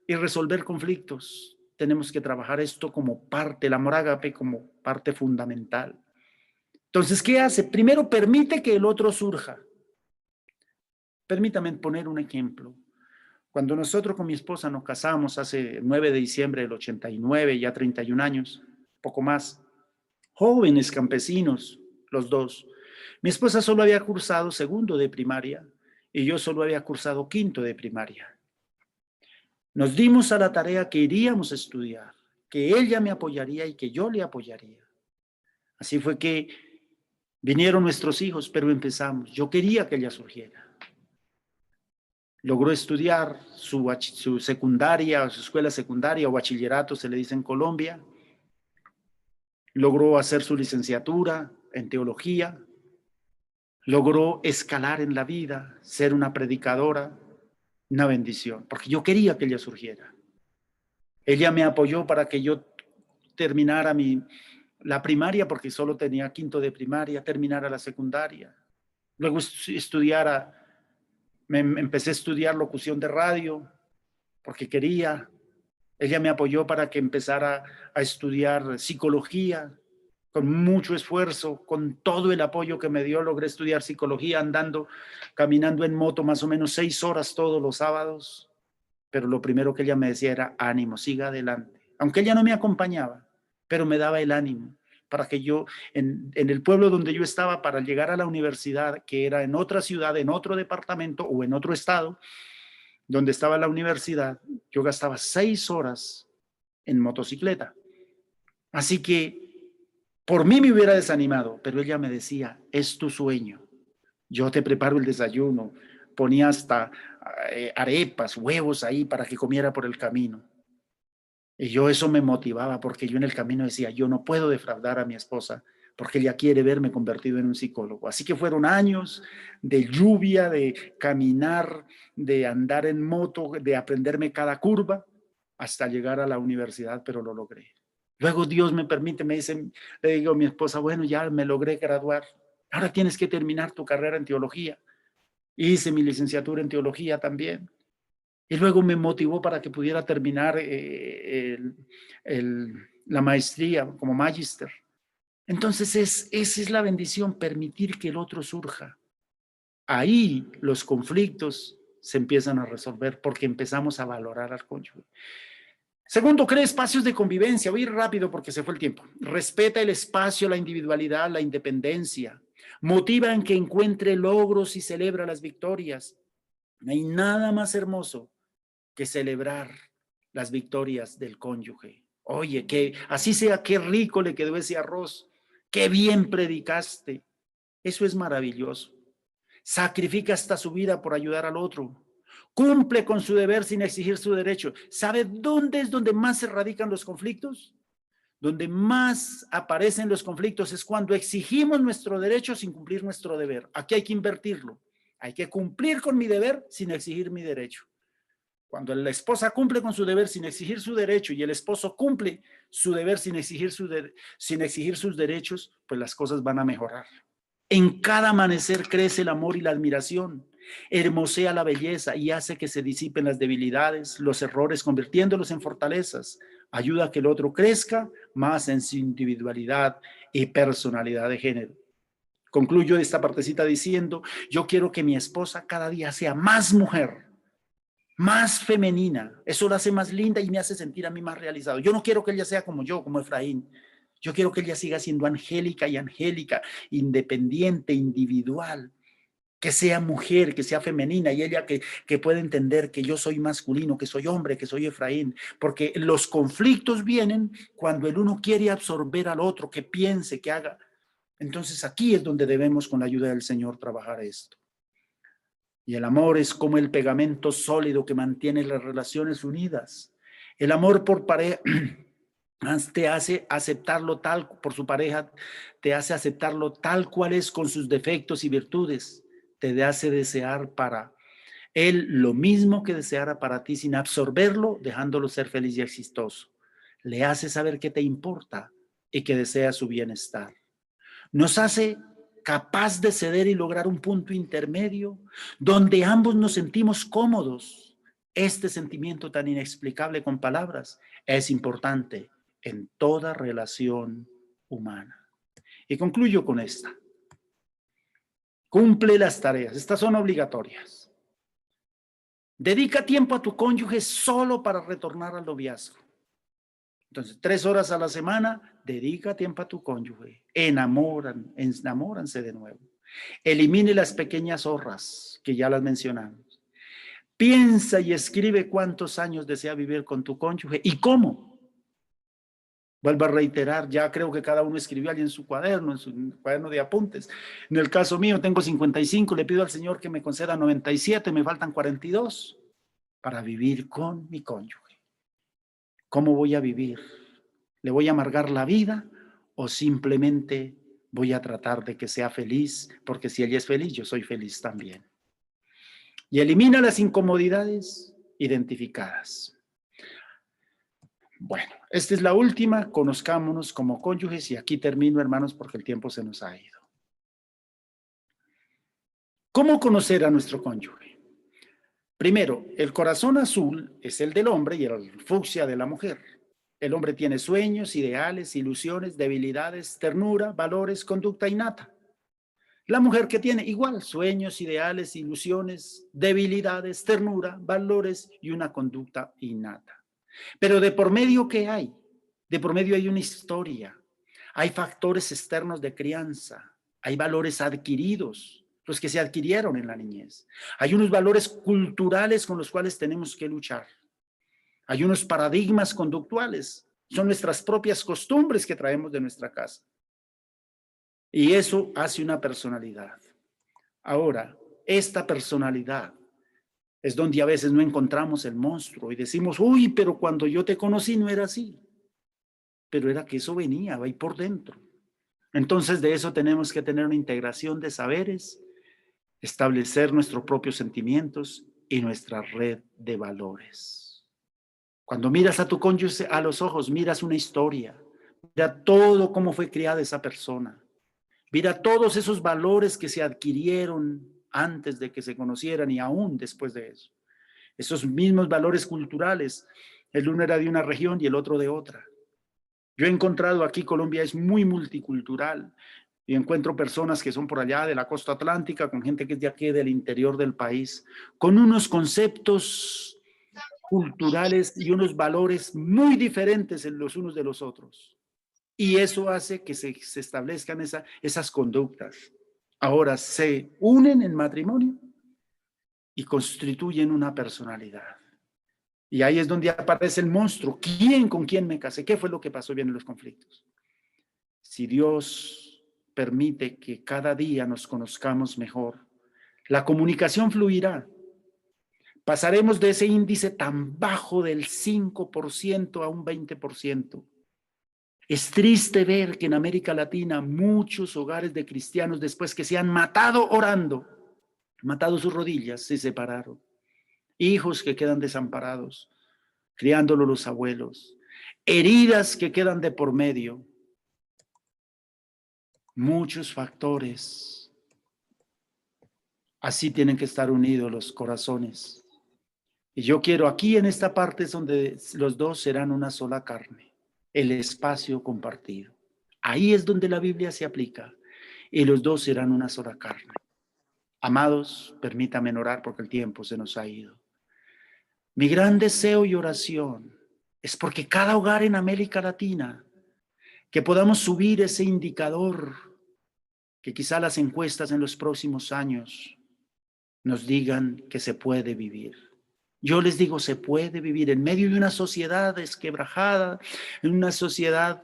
y resolver conflictos, tenemos que trabajar esto como parte, el amor ágape como parte fundamental. Entonces, ¿qué hace? Primero, permite que el otro surja. Permítame poner un ejemplo. Cuando nosotros con mi esposa nos casamos hace 9 de diciembre del 89, ya 31 años, poco más, jóvenes campesinos, los dos. Mi esposa solo había cursado segundo de primaria y yo solo había cursado quinto de primaria. Nos dimos a la tarea que iríamos a estudiar, que ella me apoyaría y que yo le apoyaría. Así fue que vinieron nuestros hijos, pero empezamos. Yo quería que ella surgiera. Logró estudiar su secundaria, su escuela secundaria o bachillerato, se le dice en Colombia. Logró hacer su licenciatura en teología. Logró escalar en la vida, ser una predicadora, una bendición, porque yo quería que ella surgiera. Ella me apoyó para que yo terminara la primaria, porque solo tenía quinto de primaria, terminara la secundaria. Luego empecé a estudiar locución de radio, porque quería. Ella me apoyó para que empezara a estudiar psicología, con mucho esfuerzo, con todo el apoyo que me dio, logré estudiar psicología caminando en moto más o menos 6 horas todos los sábados. Pero lo primero que ella me decía era: ánimo, siga adelante. Aunque ella no me acompañaba, pero me daba el ánimo para que yo, en el pueblo donde yo estaba, para llegar a la universidad, que era en otra ciudad, en otro departamento o en otro estado, donde estaba la universidad, yo gastaba 6 horas en motocicleta. Así que por mí me hubiera desanimado, pero ella me decía: es tu sueño, yo te preparo el desayuno, ponía hasta arepas, huevos ahí para que comiera por el camino. Y yo eso me motivaba, porque yo en el camino decía: yo no puedo defraudar a mi esposa, porque ella quiere verme convertido en un psicólogo. Así que fueron años de lluvia, de caminar, de andar en moto, de aprenderme cada curva, hasta llegar a la universidad, pero lo logré. Luego Dios me permite, le digo a mi esposa: bueno, ya me logré graduar, ahora tienes que terminar tu carrera en teología. Hice mi licenciatura en teología también. Y luego me motivó para que pudiera terminar la maestría como magíster. Entonces esa es la bendición, permitir que el otro surja. Ahí los conflictos se empiezan a resolver porque empezamos a valorar al cónyuge. Segundo, crea espacios de convivencia. Voy a ir rápido porque se fue el tiempo. Respeta el espacio, la individualidad, la independencia. Motiva en que encuentre logros y celebra las victorias. No hay nada más hermoso que celebrar las victorias del cónyuge. Oye, que así sea, qué rico le quedó ese arroz, qué bien predicaste. Eso es maravilloso. Sacrifica hasta su vida por ayudar al otro. Cumple con su deber sin exigir su derecho. ¿Sabe dónde es donde más se radican los conflictos? Donde más aparecen los conflictos es cuando exigimos nuestro derecho sin cumplir nuestro deber. Aquí hay que invertirlo. Hay que cumplir con mi deber sin exigir mi derecho. Cuando la esposa cumple con su deber sin exigir su derecho y el esposo cumple su deber sin exigir sus derechos, pues las cosas van a mejorar. En cada amanecer crece el amor y la admiración, hermosea la belleza y hace que se disipen las debilidades, los errores, convirtiéndolos en fortalezas. Ayuda a que el otro crezca más en su individualidad y personalidad de género. Concluyo esta partecita diciendo: yo quiero que mi esposa cada día sea más mujer, más femenina. Eso la hace más linda y me hace sentir a mí más realizado. Yo no quiero que ella sea como yo, como Efraín. Yo quiero que ella siga siendo angélica, independiente, individual, que sea mujer, que sea femenina, y ella que pueda entender que yo soy masculino, que soy hombre, que soy Efraín, porque los conflictos vienen cuando el uno quiere absorber al otro, que piense, que haga. Entonces aquí es donde debemos, con la ayuda del Señor, trabajar esto. Y el amor es como el pegamento sólido que mantiene las relaciones unidas. El amor por pareja te hace aceptarlo por su pareja, te hace aceptarlo tal cual es, con sus defectos y virtudes. Te hace desear para él lo mismo que deseara para ti, sin absorberlo, dejándolo ser feliz y exitoso. Le hace saber que te importa y que desea su bienestar. Nos hace capaz de ceder y lograr un punto intermedio donde ambos nos sentimos cómodos. Este sentimiento tan inexplicable con palabras es importante en toda relación humana. Y concluyo con esta. Cumple las tareas. Estas son obligatorias. Dedica tiempo a tu cónyuge solo para retornar al noviazgo. Entonces, 3 horas a la semana, dedica tiempo a tu cónyuge. Enamóranse de nuevo. Elimine las pequeñas zorras que ya las mencionamos. Piensa y escribe cuántos años desea vivir con tu cónyuge y cómo. Vuelvo a reiterar, ya creo que cada uno escribió allí en su cuaderno de apuntes. En el caso mío tengo 55, le pido al Señor que me conceda 97, me faltan 42 para vivir con mi cónyuge. ¿Cómo voy a vivir? ¿Le voy a amargar la vida o simplemente voy a tratar de que sea feliz? Porque si ella es feliz, yo soy feliz también. Y elimina las incomodidades identificadas. Bueno, esta es la última. Conozcámonos como cónyuges y aquí termino, hermanos, porque el tiempo se nos ha ido. ¿Cómo conocer a nuestro cónyuge? Primero, el corazón azul es el del hombre y el fucsia de la mujer. El hombre tiene sueños, ideales, ilusiones, debilidades, ternura, valores, conducta innata. La mujer que tiene igual sueños, ideales, ilusiones, debilidades, ternura, valores y una conducta innata. Pero de por medio, ¿qué hay? De por medio hay una historia, hay factores externos de crianza, hay valores adquiridos, los que se adquirieron en la niñez. Hay unos valores culturales con los cuales tenemos que luchar. Hay unos paradigmas conductuales, son nuestras propias costumbres que traemos de nuestra casa. Y eso hace una personalidad. Ahora, esta personalidad es donde a veces no encontramos el monstruo y decimos, uy, pero cuando yo te conocí no era así. Pero era que eso venía, va ahí por dentro. Entonces de eso tenemos que tener una integración de saberes, establecer nuestros propios sentimientos y nuestra red de valores. Cuando miras a tu cónyuge a los ojos, miras una historia, mira todo cómo fue criada esa persona, mira todos esos valores que se adquirieron antes de que se conocieran y aún después de eso. Esos mismos valores culturales, el uno era de una región y el otro de otra. Yo he encontrado aquí, Colombia es muy multicultural, y encuentro personas que son por allá de la costa atlántica, con gente que es de aquí del interior del país, con unos conceptos culturales y unos valores muy diferentes en los unos de los otros. Y eso hace que se establezcan esas conductas. Ahora se unen en matrimonio y constituyen una personalidad. Y ahí es donde aparece el monstruo. ¿Quién con quién me casé? ¿Qué fue lo que pasó? Vienen los conflictos. Si Dios permite que cada día nos conozcamos mejor, la comunicación fluirá. Pasaremos de ese índice tan bajo del 5% a un 20%. Es triste ver que en América Latina muchos hogares de cristianos, después que se han matado orando, matado sus rodillas, se separaron. Hijos que quedan desamparados, criándolo los abuelos, heridas que quedan de por medio, muchos factores. Así tienen que estar unidos los corazones. Y yo quiero, aquí en esta parte es donde los dos serán una sola carne, el espacio compartido. Ahí es donde la Biblia se aplica y los dos serán una sola carne. Amados, permítame orar porque el tiempo se nos ha ido. Mi gran deseo y oración es porque cada hogar en América Latina, que podamos subir ese indicador, que quizá las encuestas en los próximos años nos digan que se puede vivir. Yo les digo, se puede vivir en medio de una sociedad desquebrajada, en una sociedad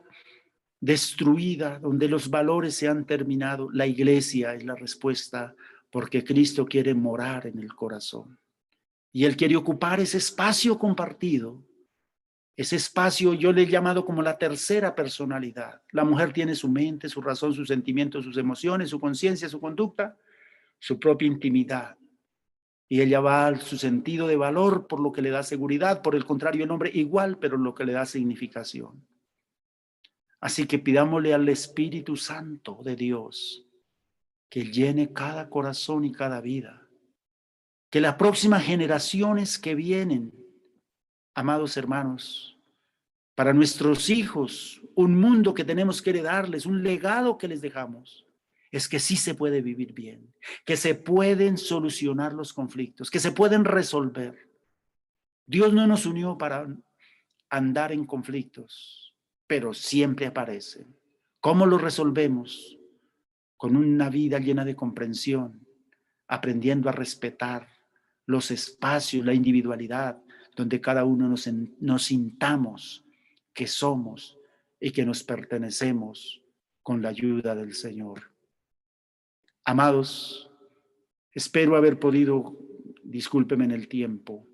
destruida, donde los valores se han terminado. La iglesia es la respuesta porque Cristo quiere morar en el corazón. Y Él quiere ocupar ese espacio compartido. Ese espacio yo le he llamado como la tercera personalidad. La mujer tiene su mente, su razón, sus sentimientos, sus emociones, su conciencia, su conducta, su propia intimidad. Y ella va a su sentido de valor por lo que le da seguridad. Por el contrario, el hombre igual, pero lo que le da significación. Así que pidámosle al Espíritu Santo de Dios que llene cada corazón y cada vida. Que las próximas generaciones que vienen, amados hermanos, para nuestros hijos, un mundo que tenemos que heredarles, un legado que les dejamos, es que sí se puede vivir bien, que se pueden solucionar los conflictos, que se pueden resolver. Dios no nos unió para andar en conflictos, pero siempre aparecen. ¿Cómo lo resolvemos? Con una vida llena de comprensión, aprendiendo a respetar los espacios, la individualidad, donde cada uno nos sintamos que somos y que nos pertenecemos con la ayuda del Señor. Amados, espero haber podido, discúlpeme en el tiempo,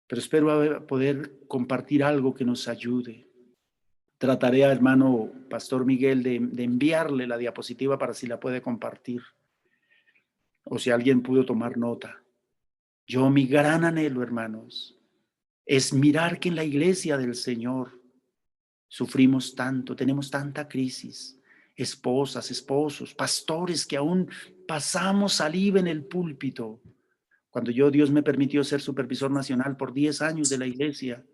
pero espero poder compartir algo que nos ayude. Trataré a hermano Pastor Miguel de enviarle la diapositiva para si la puede compartir o si alguien pudo tomar nota. Yo, mi gran anhelo, hermanos, es mirar que en la iglesia del Señor sufrimos tanto, tenemos tanta crisis, esposas, esposos, pastores que aún pasamos saliva en el púlpito. Cuando Dios me permitió ser supervisor nacional por 10 años de la iglesia,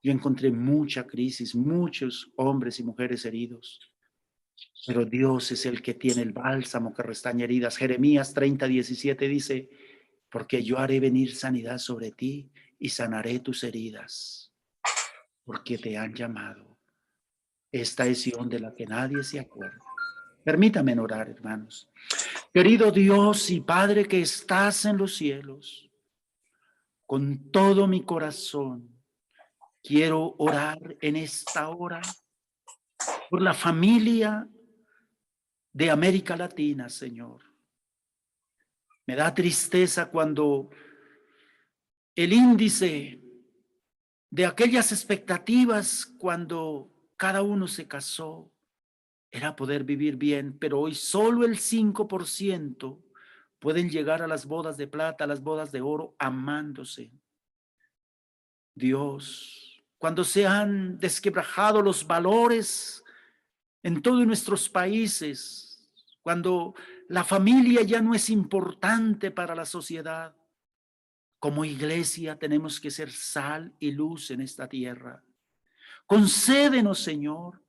yo encontré mucha crisis, muchos hombres y mujeres heridos. Pero Dios es el que tiene el bálsamo que restaña heridas. Jeremías 30:17 dice, porque yo haré venir sanidad sobre ti y sanaré tus heridas, porque te han llamado. Esta es Sión de la que nadie se acuerda. Permítame orar, hermanos. Querido Dios y Padre que estás en los cielos, con todo mi corazón quiero orar en esta hora por la familia de América Latina, Señor. Me da tristeza cuando el índice de aquellas expectativas cuando cada uno se casó era poder vivir bien, pero hoy solo el 5% pueden llegar a las bodas de plata, a las bodas de oro, amándose. Dios, cuando se han desquebrajado los valores en todos nuestros países, cuando la familia ya no es importante para la sociedad, como iglesia tenemos que ser sal y luz en esta tierra. Concédenos, Señor,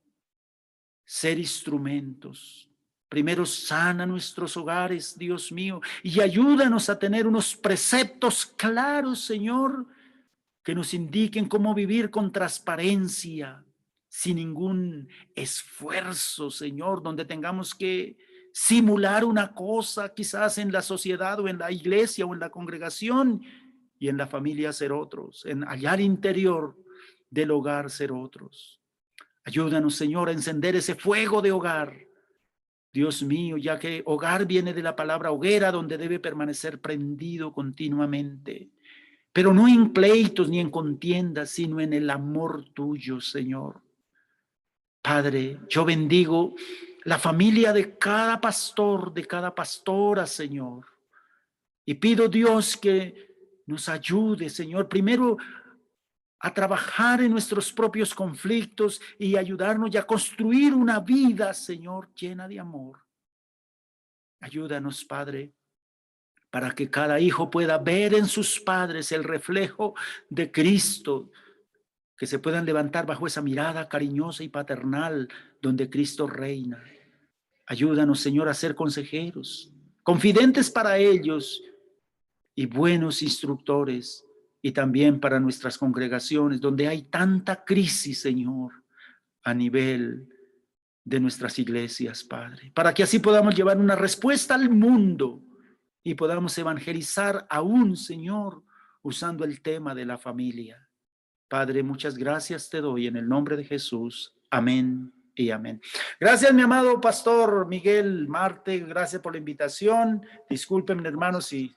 ser instrumentos. Primero sana nuestros hogares, Dios mío, y ayúdanos a tener unos preceptos claros, Señor, que nos indiquen cómo vivir con transparencia, sin ningún esfuerzo, Señor, donde tengamos que simular una cosa quizás en la sociedad o en la iglesia o en la congregación y en la familia ser otros, en allá al interior del hogar ser otros. Ayúdanos, Señor, a encender ese fuego de hogar, Dios mío, ya que hogar viene de la palabra hoguera, donde debe permanecer prendido continuamente, pero no en pleitos ni en contiendas, sino en el amor tuyo, Señor. Padre, yo bendigo la familia de cada pastor, de cada pastora, Señor, y pido, Dios, que nos ayude, Señor, primero a trabajar en nuestros propios conflictos y ayudarnos ya a construir una vida, Señor, llena de amor. Ayúdanos, Padre, para que cada hijo pueda ver en sus padres el reflejo de Cristo, que se puedan levantar bajo esa mirada cariñosa y paternal donde Cristo reina. Ayúdanos, Señor, a ser consejeros, confidentes para ellos y buenos instructores, y también para nuestras congregaciones, donde hay tanta crisis, Señor, a nivel de nuestras iglesias, Padre, para que así podamos llevar una respuesta al mundo y podamos evangelizar aún, Señor, usando el tema de la familia. Padre, muchas gracias te doy en el nombre de Jesús. Amén y amén. Gracias, mi amado pastor Miguel Marte. Gracias por la invitación. Disculpen, hermanos, si